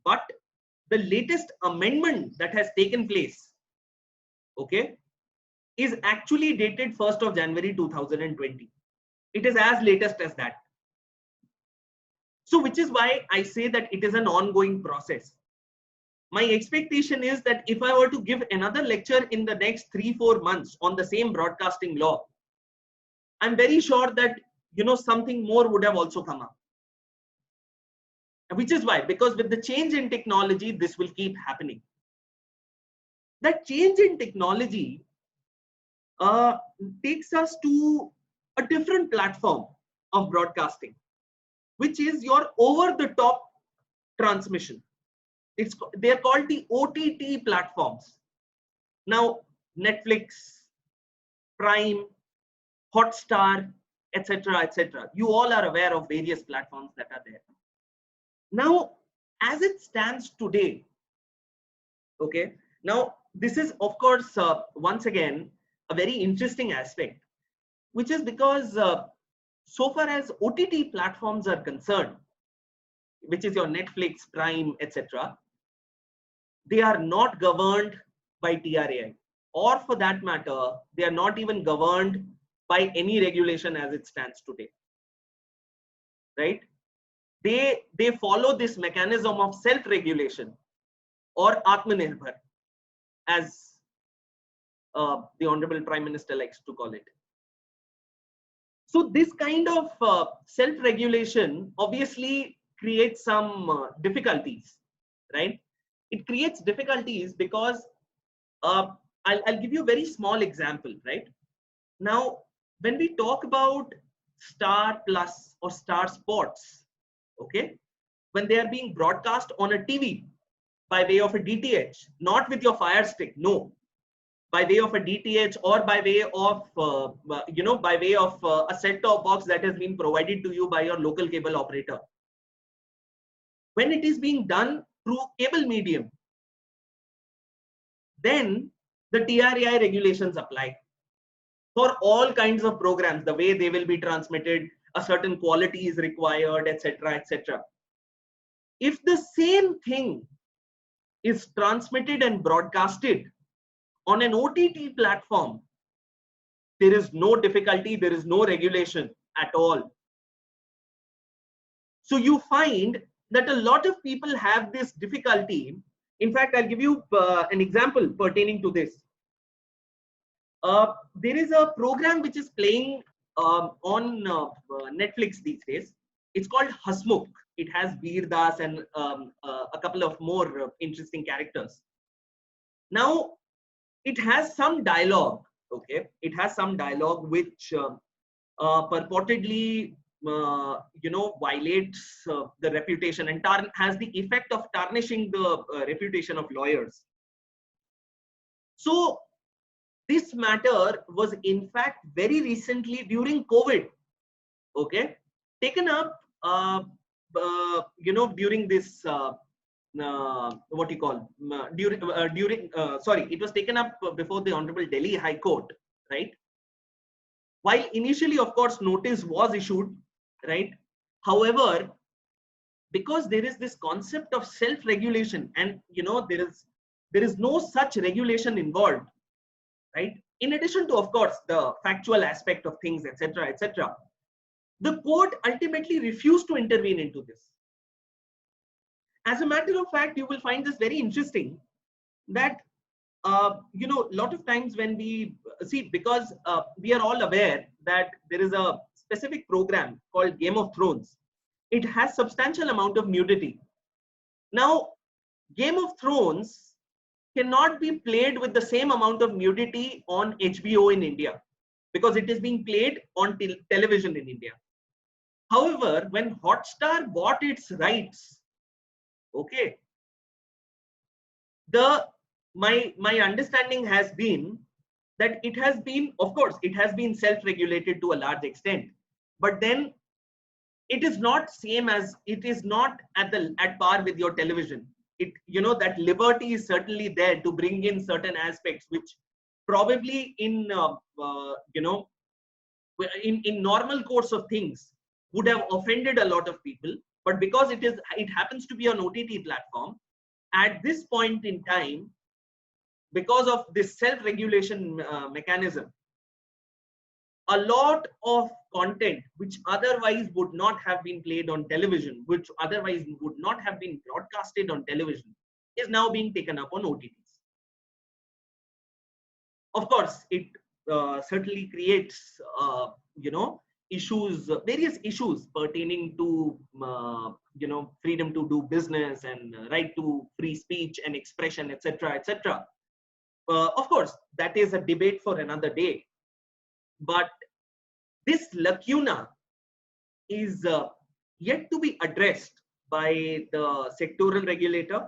but the latest amendment that has taken place, okay, is actually dated 1st of January 2020. It is as latest as that. So which is why I say that it is an ongoing process. My expectation is that if I were to give another lecture in the next 3-4 months on the same broadcasting law, I'm very sure that, you know, something more would have also come up. Which is why, because with the change in technology, this will keep happening. That change in technology takes us to a different platform of broadcasting, which is your over-the-top transmission. They're called the OTT platforms. Now, Netflix, Prime, Hotstar, etc., etc. You all are aware of various platforms that are there. Now, as it stands today, okay, now this is, of course, once again, a very interesting aspect, which is because so far as OTT platforms are concerned, which is your Netflix, Prime, etc., they are not governed by TRAI, or for that matter, they are not even governed by any regulation as it stands today, right? They follow this mechanism of self-regulation, or Atmanirbhar, as the Honorable Prime Minister likes to call it. So this kind of self-regulation obviously creates some difficulties, right? It creates difficulties because I'll give you a very small example, right? Now, when we talk about Star Plus or Star Sports, okay, when they are being broadcast on a TV by way of a DTH, not with your Fire Stick, no, by way of a DTH or by way of, you know, by way of a set-top box that has been provided to you by your local cable operator. When it is being done through cable medium, then the TRAI regulations apply for all kinds of programs. The way they will be transmitted, a certain quality is required, etc., etc. If the same thing is transmitted and broadcasted on an OTT platform, there is no difficulty, there is no regulation at all. So you find that a lot of people have this difficulty. In fact, I'll give you an example pertaining to this. There is a program which is playing on Netflix these days. It's called Hasmukh. It has Veer Das and a couple of more interesting characters. Now, it has some dialogue, okay? It has some dialogue which purportedly, you know, violates the reputation and has the effect of tarnishing the reputation of lawyers. So, this matter was in fact very recently during COVID, okay, taken up, you know, during this, what you call, sorry, it was taken up before the Honorable Delhi High Court, right? while initially, of course, notice was issued, right? However, because there is this concept of self-regulation, and there is no such regulation involved, right? In addition to, of course, the factual aspect of things, etc., etc., the court ultimately refused to intervene into this. As a matter of fact, you will find this very interesting that lot of times when we see, because we are all aware that there is a specific program called Game of Thrones. It has substantial amount of nudity. Now, Game of Thrones cannot be played with the same amount of nudity on HBO in India, because it is being played on television in India. However, when Hotstar bought its rights, okay, my understanding has been that it has been, of course, it has been self-regulated to a large extent, but then it is not same as, it is not at par with your television. It, that liberty is certainly there to bring in certain aspects which probably in in normal course of things would have offended a lot of people, but because it happens to be an OTT platform at this point in time, because of this self-regulation mechanism, a lot of content which otherwise would not have been played on television, which otherwise would not have been broadcasted on television, is now being taken up on OTTs. Of course, it certainly creates, issues, various issues pertaining to, freedom to do business and right to free speech and expression, etc., etc. Of course, that is a debate for another day. But this lacuna is yet to be addressed by the sectoral regulator.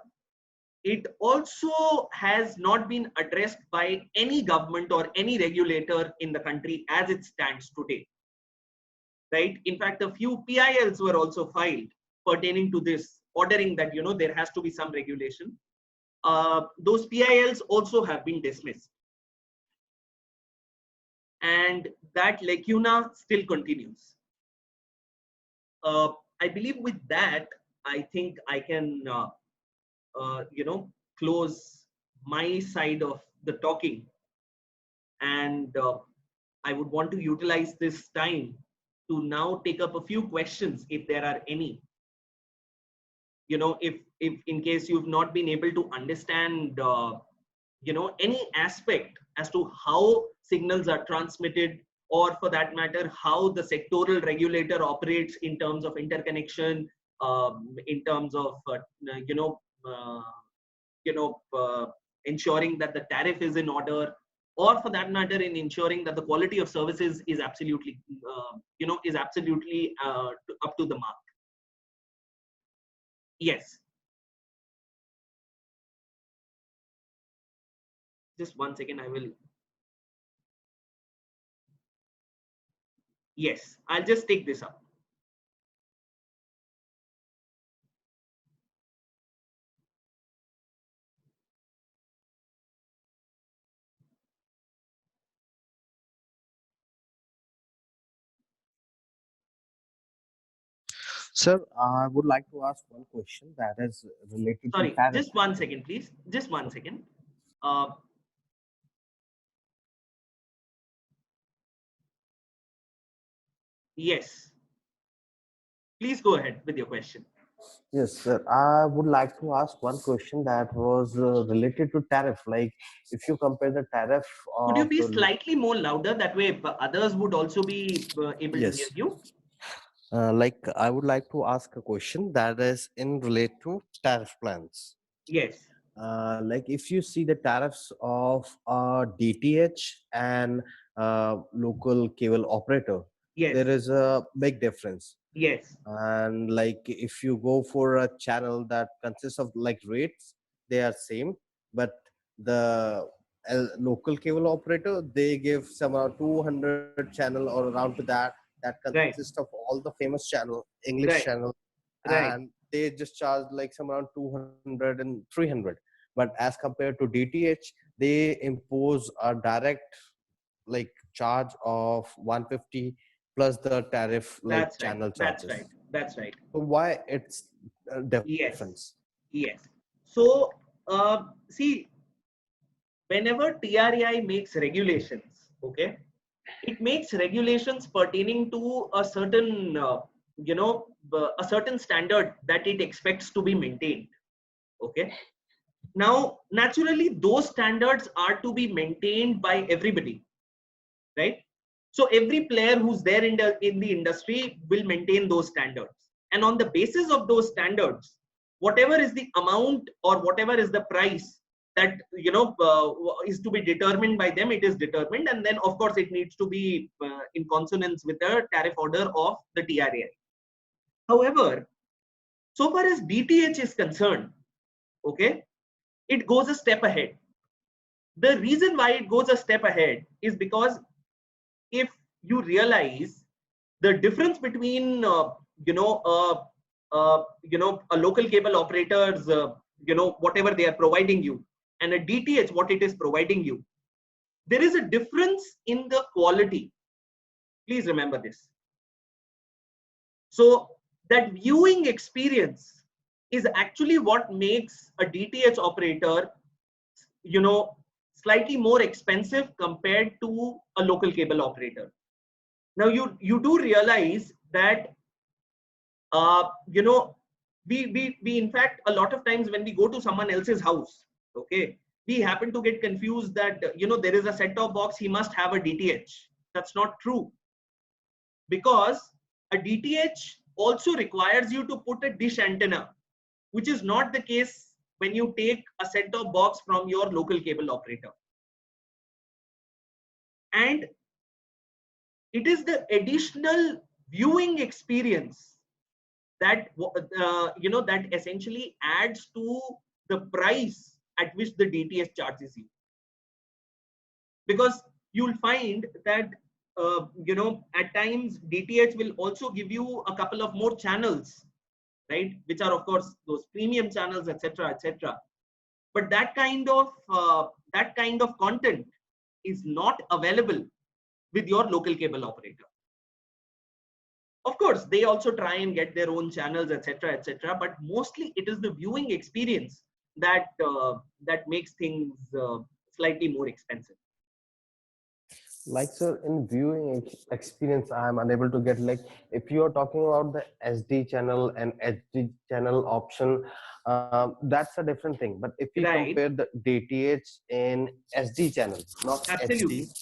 It also has not been addressed by any government or any regulator in the country as it stands today. Right? In fact, a few PILs were also filed pertaining to this, ordering that there has to be some regulation. Those PILs also have been dismissed. And that lacuna still continues. I believe with that, I think I can, close my side of the talking. And I would want to utilize this time to now take up a few questions, if there are any. If in case you've not been able to understand, any aspect as to how signals are transmitted, or for that matter, how the sectoral regulator operates in terms of interconnection, in terms of, ensuring that the tariff is in order, or for that matter, in ensuring that the quality of services is absolutely, up to the mark. Yes. Just 1 second, I will. Yes, I'll just take this up. Sir, I would like to ask one question that is related to Sorry, tariff. just 1 second, please. Just 1 second. Uh, yes. Please go ahead with your question. Yes, sir. I would like to ask one question that was related to tariff. Like, if you compare the tariff Could you of be the slightly more louder? That way others would also be able to hear yes, you. like I would like to ask a question that is in relate to tariff plans. Yes. Like if you see the tariffs of DTH and local cable operator, Yes. there is a big difference. Yes. And like if you go for a channel that consists of like rates, they are same, but the local cable operator, they give some around 200 channel or around to that consists Right. of all the famous channel, English Right. channel, Right. and they just charge like some around 200 and 300. But as compared to DTH, they impose a direct like charge of 150 plus the tariff like That's right. channel That's charges. right. That's right. So why it's a Yes. difference? Yes. So, see, whenever TRAI makes regulations, okay, it makes regulations pertaining to a certain, a certain standard that it expects to be maintained. Okay. Now, naturally, those standards are to be maintained by everybody, right? So every player who's there in the industry will maintain those standards, and on the basis of those standards, whatever is the amount or whatever is the price that is to be determined by them, it is determined, and then of course it needs to be in consonance with the tariff order of the TRAI. However, so far as DTH is concerned, okay, it goes a step ahead. The reason why it goes a step ahead is because if you realize the difference between a local cable operator's whatever they are providing you and a DTH what it is providing you, there is a difference in the quality. Please remember this. So that viewing experience is actually what makes a DTH operator slightly more expensive compared to a local cable operator. Now you do realize that we in fact a lot of times when we go to someone else's house, okay, we happen to get confused that there is a set-top box, he must have a DTH. That's not true, because a DTH also requires you to put a dish antenna, which is not the case when you take a set-top box from your local cable operator. And it is the additional viewing experience that that essentially adds to the price at which the DTH charges you, because you'll find that at times DTH will also give you a couple of more channels, right, which are of course those premium channels, etc., etc. But that kind of content is not available with your local cable operator. Of course, they also try and get their own channels, etc., etc. But mostly, it is the viewing experience that that makes things slightly more expensive. Like, sir, in viewing experience, I am unable to get, like, if you are talking about the SD channel and HD channel option, that's a different thing. But if we Right. compare the DTH in SD channel, not Absolutely. HD,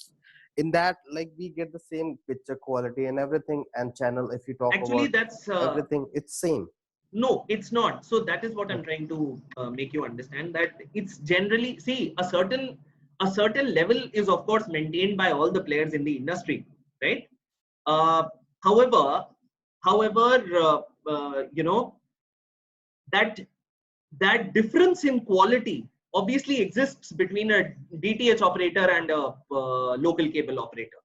in that, like, we get the same picture quality and everything, and channel, if you talk Actually, about that's everything, it's same. no, it's not. So that is what I'm trying to make you understand, that it's generally, see, a certain level is of course maintained by all the players in the industry, right? Uh, however, that difference in quality obviously exists between a DTH operator and a local cable operator.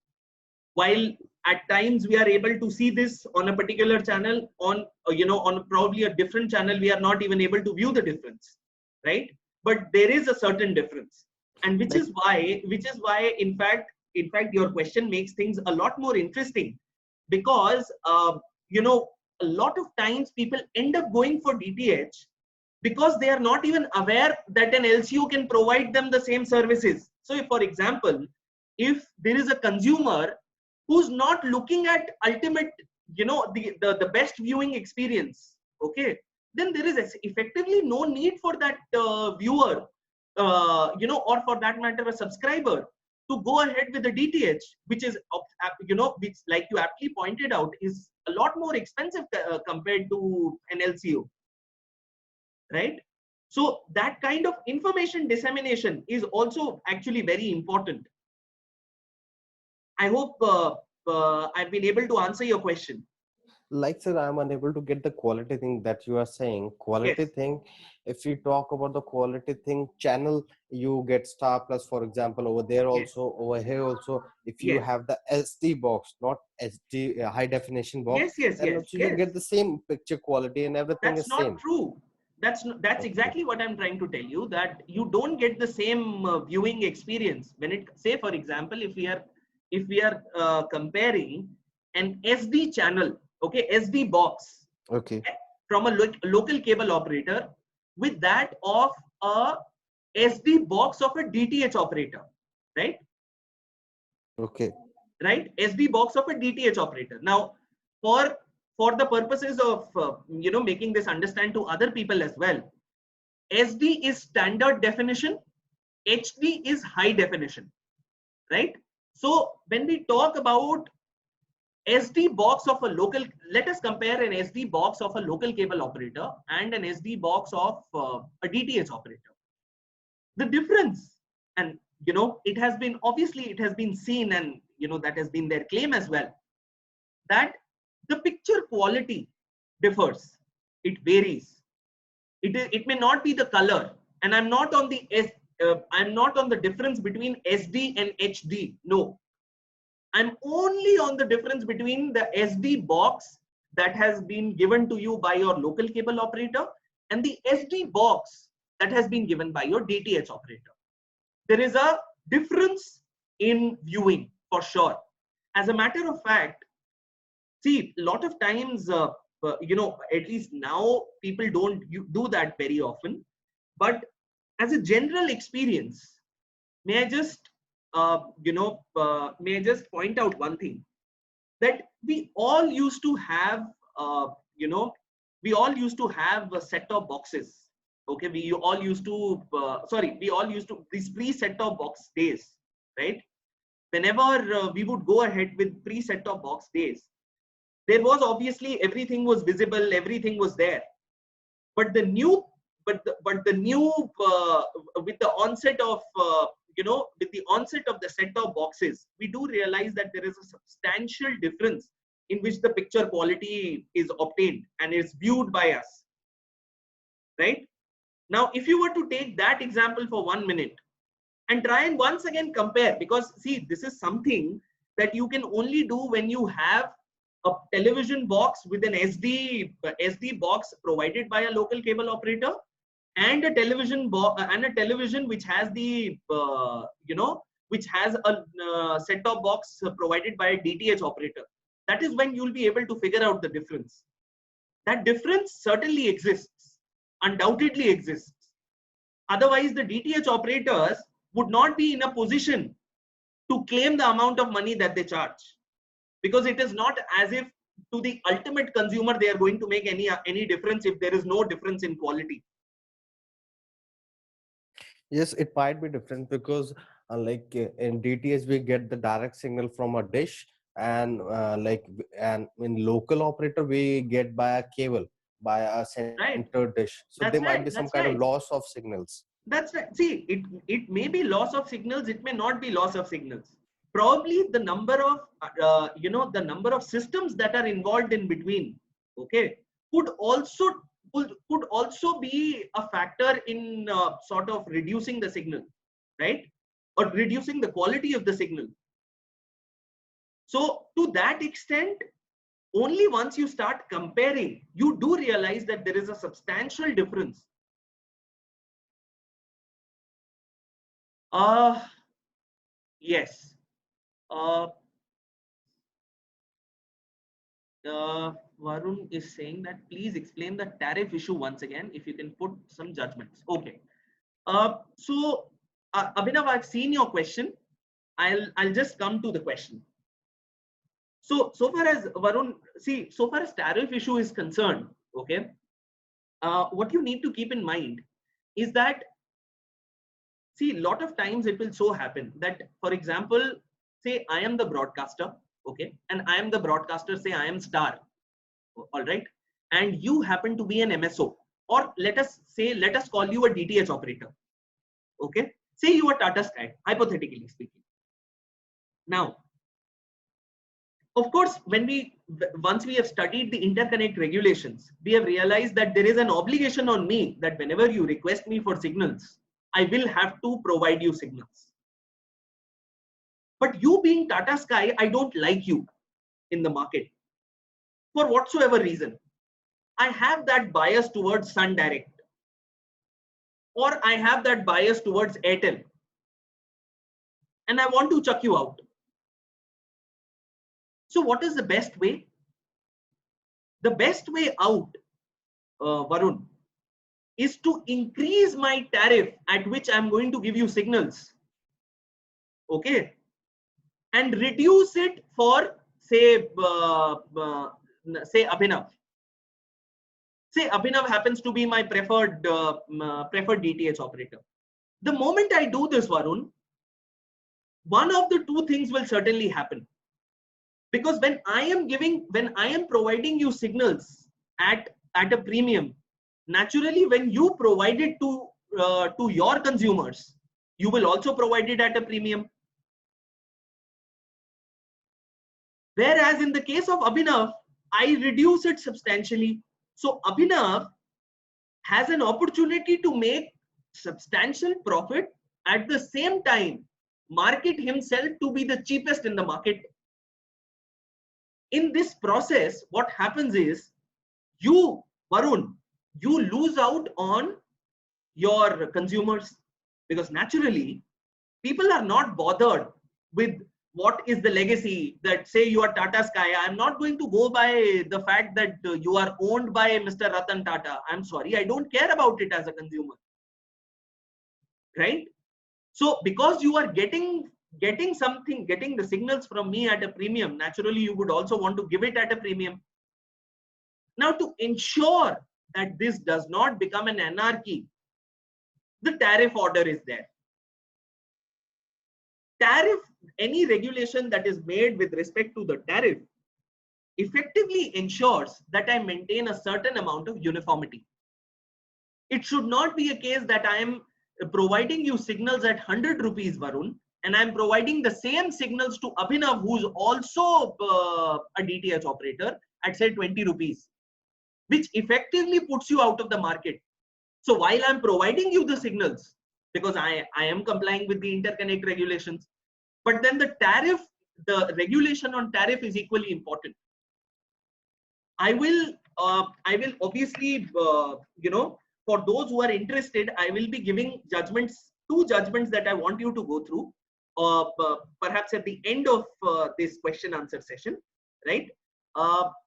While at times we are able to see this on a particular channel, on on probably a different channel we are not even able to view the difference, right? But there is a certain difference, and which is why in fact your question makes things a lot more interesting, because a lot of times people end up going for DTH because they are not even aware that an LCO can provide them the same services. So if, for example, if there is a consumer who's not looking at ultimate, the best viewing experience, okay, then there is effectively no need for that viewer, or for that matter, a subscriber, to go ahead with the DTH, which is, which, like you aptly pointed out, is a lot more expensive compared to an LCO, right? So that kind of information dissemination is also actually very important. I hope I've been able to answer your question. Like, sir, I'm unable to get the quality thing that you are saying. Quality Yes. thing, if we talk about the quality thing, channel, you get Star Plus, for example, over there also, over here also. If you Yes. have the SD box, not SD high definition box, Yes. then also you get the same picture quality and everything That's is not same. true. That's Okay. exactly what I'm trying to tell you, that you don't get the same viewing experience when it, say for example, if we are if we are comparing an SD channel, okay, SD box, Okay. from a local cable operator with that of a SD box of a DTH operator, right? Okay. Right? SD box of a DTH operator. Now, for the purposes of making this understand to other people as well, SD is standard definition, HD is high definition, right? So when we talk about SD box of a local, let us compare an SD box of a local cable operator and an SD box of a DTH operator. The difference, and it has been, obviously it has been seen, and that has been their claim as well, that the picture quality differs, it varies. It may not be the color, and I'm not on the difference between SD and HD. No, I'm only on the difference between the SD box that has been given to you by your local cable operator and the SD box that has been given by your DTH operator. There is a difference in viewing for sure. As a matter of fact, see, a lot of times, at least now people don't do that very often. But as a general experience, may I just, point out one thing, that we all used to have, a set-top boxes. Okay, we all used to these pre-set-top box days, right? Whenever we would go ahead with pre-set-top box days, there was obviously everything was visible, everything was there. But the new, with the onset of the set-top boxes, we do realize that there is a substantial difference in which the picture quality is obtained and is viewed by us, right? Now, if you were to take that example for 1 minute and try and once again compare, because see, this is something that you can only do when you have a television box with an SD box provided by a local cable operator, and a television which has the which has a set-top box provided by a DTH operator. That is when you'll be able to figure out the difference. That difference certainly exists, undoubtedly exists. Otherwise, the DTH operators would not be in a position to claim the amount of money that they charge, because it is not as if to the ultimate consumer they are going to make any difference if there is no difference in quality. Yes, it might be different because in DTH we get the direct signal from a dish, and and in local operator we get by a cable, by a Right? center dish. So That's there might right. be some That's kind of right. loss of signals. That's right. See, it may be loss of signals. It may not be loss of signals. Probably the number of the number of systems that are involved in between, okay, could also be a factor in sort of reducing the signal, right, or reducing the quality of the signal. So to that extent, only once you start comparing, you do realize that there is a substantial difference. Yes. Uh, Varun is saying that please explain the tariff issue once again, if you can put some judgments. Okay. Abhinav, I've seen your question. I'll just come to the question. So far as Varun, see, so far as tariff issue is concerned, okay, what you need to keep in mind is that, see, a lot of times it will so happen that, for example, say I am the broadcaster, okay, and I am the broadcaster, say I am Star, all right, and you happen to be an MSO, or let us call you a DTH operator, okay, say you are Tata Sky, hypothetically speaking. Now, of course, once we have studied the interconnect regulations, we have realized that there is an obligation on me that whenever you request me for signals, I will have to provide you signals. But you being Tata Sky, I don't like you in the market for whatsoever reason. I have that bias towards Sun Direct, or I have that bias towards Airtel, and I want to chuck you out. So what is the best way? The best way out, Varun, is to increase my tariff at which I'm going to give you signals. Okay, and reduce it for say Abhinav. Say Abhinav happens to be my preferred DTH operator. The moment I do this, Varun, one of the two things will certainly happen. Because when I am providing you signals at a premium, naturally when you provide it to your consumers, you will also provide it at a premium. Whereas in the case of Abhinav, I reduce it substantially. So Abhinav has an opportunity to make substantial profit, at the same time market himself to be the cheapest in the market. In this process, what happens is, you, Varun, you lose out on your consumers, because naturally people are not bothered with what is the legacy. That say you are Tata Sky, I'm not going to go by the fact that you are owned by Mr. Ratan Tata. I'm sorry, I don't care about it as a consumer, right? So because you are getting the signals from me at a premium, naturally you would also want to give it at a premium. Now, to ensure that this does not become an anarchy, the tariff order is there. Tariff, any regulation that is made with respect to the tariff, effectively ensures that I maintain a certain amount of uniformity. It should not be a case that I am providing you signals at 100 rupees, Varun, and I'm providing the same signals to Abhinav, who's also a DTH operator, at say 20 rupees, which effectively puts you out of the market. So while I'm providing you the signals, because I am complying with the interconnect regulations, but then the regulation on tariff is equally important. I will obviously, for those who are interested, I will be giving two judgments that I want you to go through, perhaps at the end of this question answer session, right?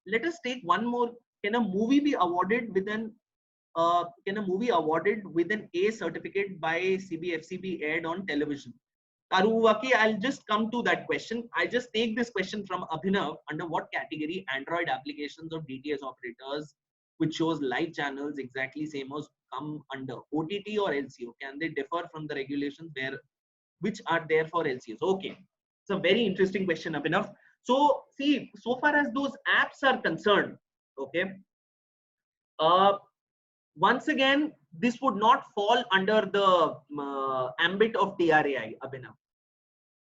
Let us take one more. Can a movie be awarded with an A certificate by CBFC be aired on television? Karuvaki, I'll just come to that question. I just take this question from Abhinav. Under what category Android applications of DTH operators which shows live channels exactly same as come under OTT or LCO? Can they differ from the regulations which are there for LCOs? Okay, it's a very interesting question, Abhinav. So see, so far as those apps are concerned, okay, once again, this would not fall under the ambit of TRAI, Abhinav.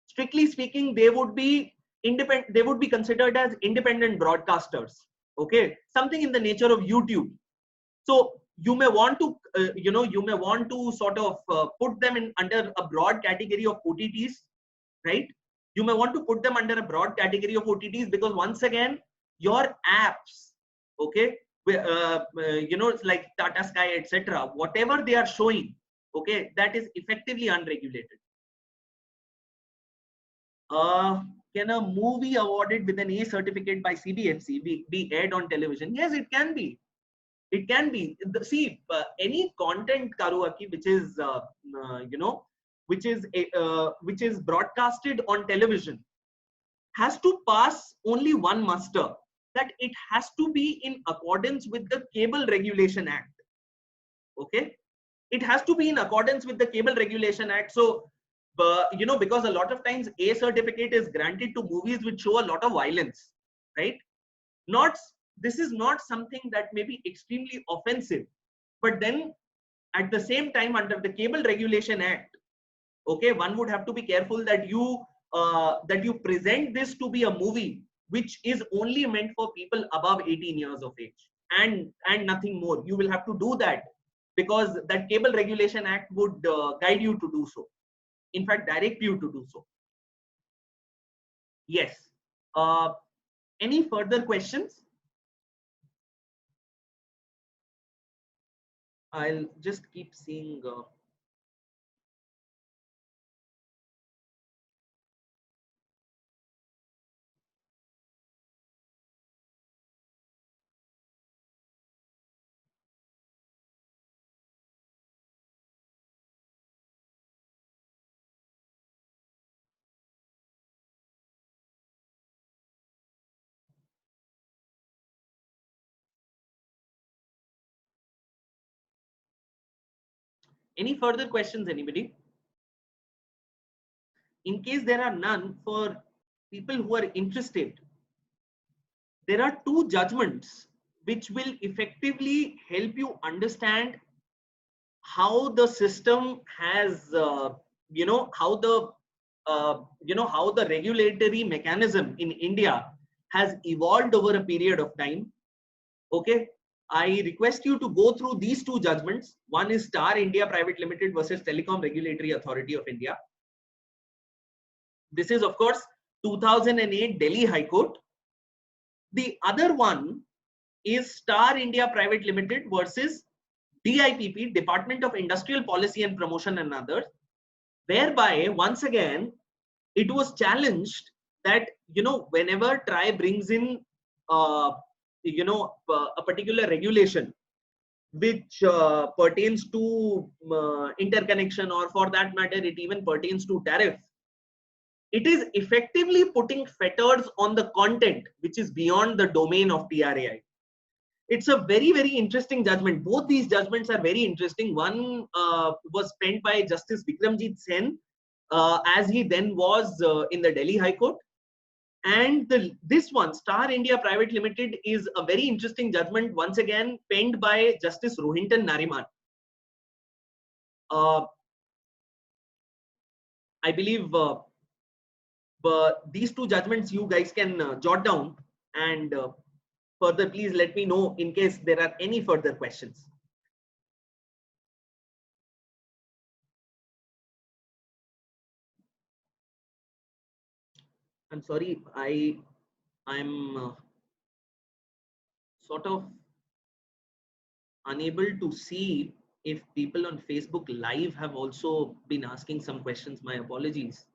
Strictly speaking, they would be independent. They would be considered as independent broadcasters. Okay, something in the nature of YouTube. So you may want to, sort of put them in under a broad category of OTTs, right? You may want to put them under a broad category of OTTs, because once again, your apps, okay, it's like Tata Sky, etc. Whatever they are showing, okay, that is effectively unregulated. Can a movie awarded with an A certificate by CBFC be aired on television? Yes, it can be. It can be. See, any content, Karuaki, which is which is broadcasted on television, has to pass only one muster, that it has to be in accordance with the Cable Regulation Act. Okay, it has to be in accordance with the Cable Regulation Act. So because a lot of times A certificate is granted to movies which show a lot of violence, right? This is not something that may be extremely offensive, but then at the same time, under the Cable Regulation Act, okay, one would have to be careful that you present this to be a movie which is only meant for people above 18 years of age and nothing more. You will have to do that, because that Cable Regulation Act would guide you to do so. In fact, direct you to do so. Yes. Any further questions? I'll just keep seeing. Any further questions, anybody? In case there are none, for people who are interested, there are two judgments which will effectively help you understand how the system has, how the, how the regulatory mechanism in India has evolved over a period of time. Okay. I request you to go through these two judgments. One is Star India Private Limited versus Telecom Regulatory Authority of India. This is, of course, 2008 Delhi High Court. The other one is Star India Private Limited versus DIPP, Department of Industrial Policy and Promotion and others, whereby once again it was challenged that, whenever TRAI brings in a particular regulation which pertains to interconnection, or for that matter it even pertains to tariff, it is effectively putting fetters on the content which is beyond the domain of TRAI. It's a very, very interesting judgment. Both these judgments are very interesting. One was penned by Justice Vikramjit Sen, as he then was in the Delhi High Court. And this one, Star India Private Limited, is a very interesting judgment, once again penned by Justice Rohinton Nariman. I believe these two judgments you guys can jot down, and further please let me know in case there are any further questions. I'm sorry, I'm sort of unable to see if people on Facebook Live have also been asking some questions. My apologies.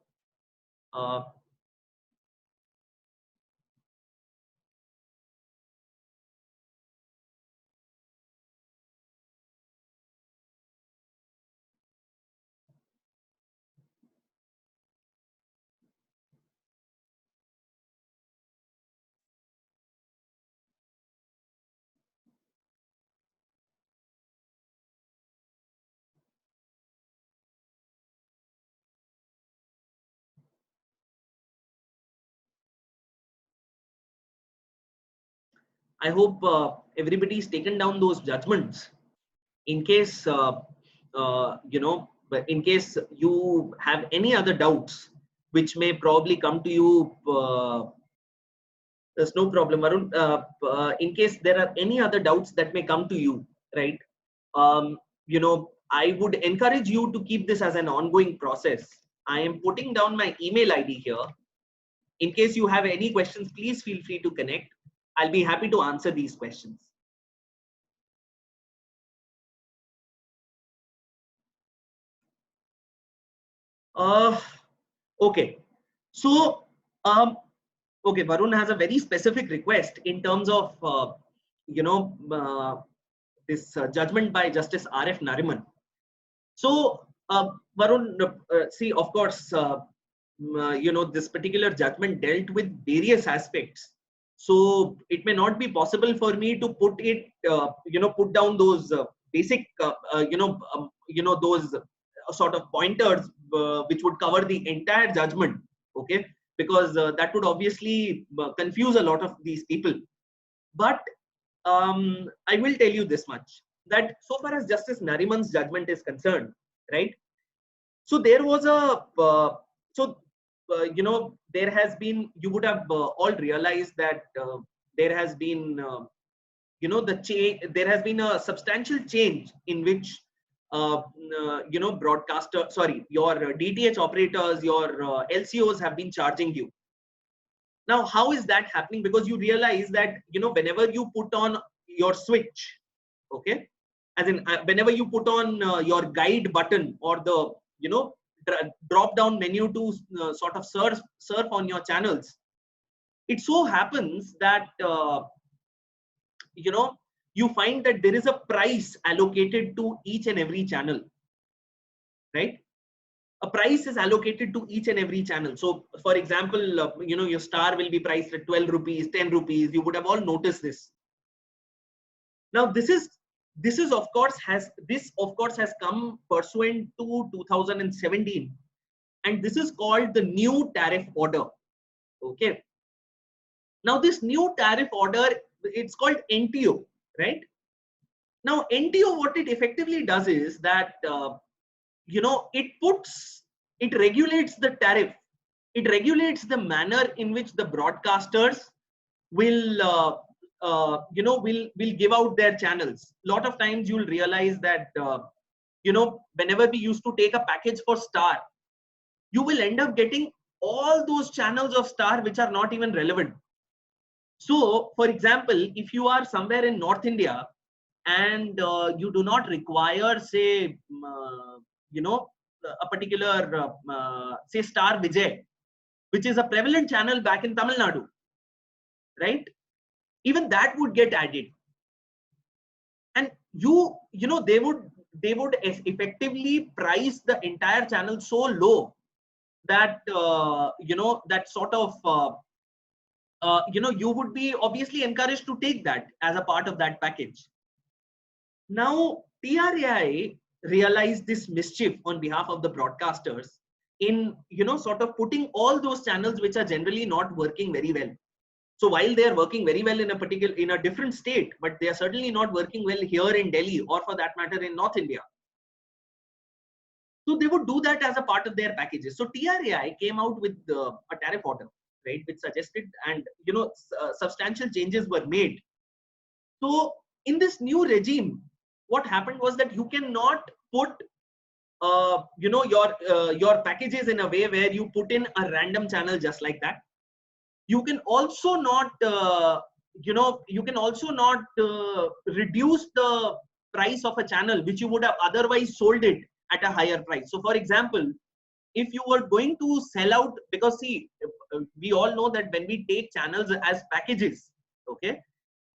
I hope everybody's taken down those judgments. In case, in case you have any other doubts, which may probably come to you, there's no problem, Varun. In case there are any other doubts that may come to you, right? I would encourage you to keep this as an ongoing process. I am putting down my email ID here. In case you have any questions, please feel free to connect. I'll be happy to answer these questions. Okay. So, okay, Varun has a very specific request in terms of, this judgment by Justice R.F. Nariman. So, Varun, see, of course, this particular judgment dealt with various aspects. So it may not be possible for me to put it, put down those basic, those sort of pointers which would cover the entire judgment. Okay, because that would obviously confuse a lot of these people. But I will tell you this much, that so far as Justice Nariman's judgment is concerned, right? So there was a there has been, you would have all realized that there has been there has been a substantial change in which broadcaster, sorry, your DTH operators, your LCOs have been charging you. Now, how is that happening? Because you realize that, whenever you put on your switch, okay, as in whenever you put on your guide button or the, drop down menu to sort of surf on your channels, it so happens that, you find that there is a price allocated to each and every channel, right? A price is allocated to each and every channel. So for example, your star will be priced at 12 rupees, 10 rupees. You would have all noticed this. Now, this is this is of course has come pursuant to 2017, and this is called the new tariff order. Okay. Now this new tariff order, it's called NTO, right? Now NTO, what it effectively does is that it regulates the tariff. It regulates the manner in which the broadcasters will will give out their channels. Lot of times you'll realize that whenever we used to take a package for Star, you will end up getting all those channels of Star which are not even relevant. So for example, if you are somewhere in North India and you do not require, say, a particular say Star Vijay, which is a prevalent channel back in Tamil Nadu, right? Even that would get added, and they would effectively price the entire channel so low that that sort of you would be obviously encouraged to take that as a part of that package. Now TRAI realized this mischief on behalf of the broadcasters in sort of putting all those channels which are generally not working very well. So while they are working very well in a different state, but they are certainly not working well here in Delhi, or for that matter in North India. So they would do that as a part of their packages. So TRAI came out with a tariff order, right, which suggested, and substantial changes were made. So in this new regime, what happened was that you cannot put your packages in a way where you put in a random channel just like that. You can also not reduce the price of a channel which you would have otherwise sold it at a higher price. So for example, if you were going to sell out, because see, we all know that when we take channels as packages, okay,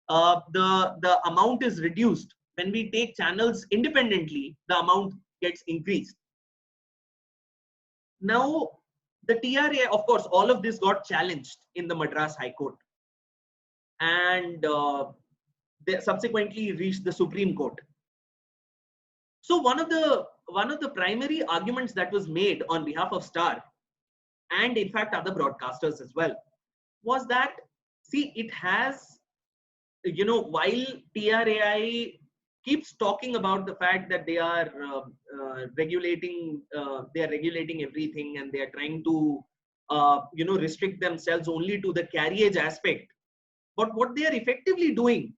the amount is reduced. When we take channels independently, the amount gets increased. Now the TRAI, of course, all of this got challenged in the Madras High Court, and they subsequently reached the Supreme Court. So one of the primary arguments that was made on behalf of Star, and in fact other broadcasters as well, was that, see, it has, while TRAI keeps talking about the fact that they are regulating everything, and they are trying to restrict themselves only to the carriage aspect, but what they are effectively doing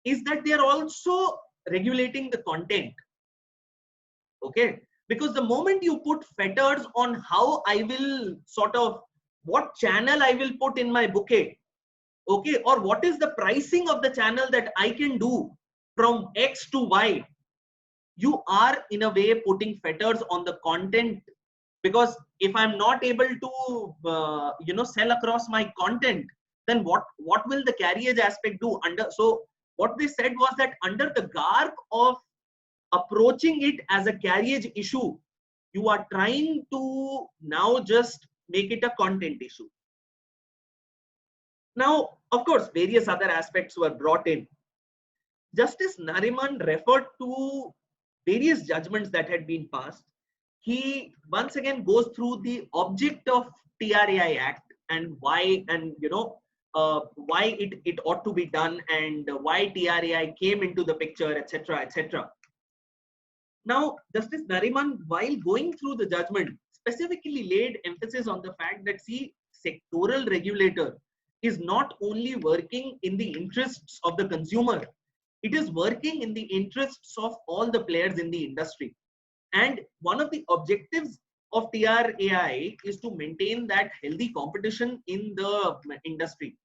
is that they are also regulating the content. Okay, because the moment you put fetters on how I will what channel I will put in my bouquet, okay, or what is the pricing of the channel that I can do from X to Y, you are in a way putting fetters on the content. Because if I'm not able to sell across my content, then what will the carriage aspect do? So what they said was that under the garb of approaching it as a carriage issue, you are trying to now just make it a content issue. Now, of course, various other aspects were brought in. Justice Nariman referred to various judgments that had been passed. He once again goes through the object of TRAI Act and why, and why it ought to be done, and why TRAI came into the picture, etc., etc. Now, Justice Nariman, while going through the judgment, specifically laid emphasis on the fact that, see, sectoral regulator is not only working in the interests of the consumer, it is working in the interests of all the players in the industry. And one of the objectives of TRAI is to maintain that healthy competition in the industry.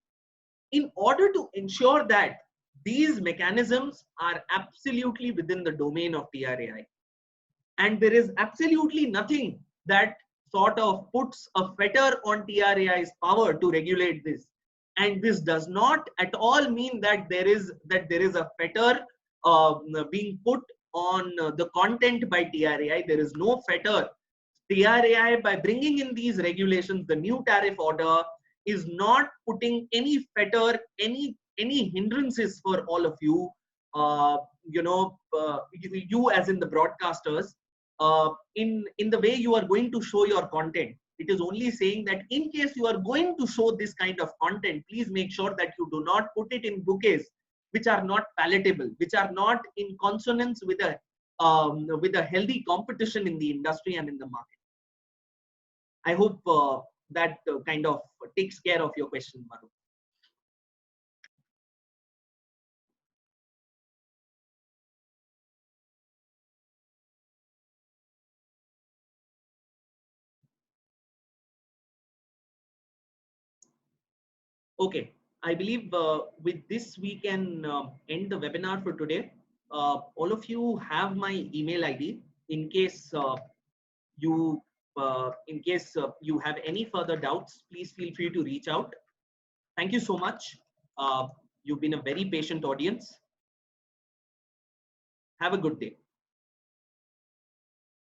In order to ensure that these mechanisms are absolutely within the domain of TRAI, and there is absolutely nothing that sort of puts a fetter on TRAI's power to regulate this. And this does not at all mean that there is a fetter being put on the content by TRAI. There is no fetter. TRAI, by bringing in these regulations, the new tariff order, is not putting any fetter, any hindrances for all of you, you as in the broadcasters, in the way you are going to show your content. It is only saying that in case you are going to show this kind of content, please make sure that you do not put it in bouquets which are not palatable, which are not in consonance with a healthy competition in the industry and in the market. I hope that kind of takes care of your question, Maru. Okay, I believe with this we can end the webinar for today. All of you have my email ID. In case you have any further doubts, please feel free to reach out. Thank you so much. You've been a very patient audience. Have a good day.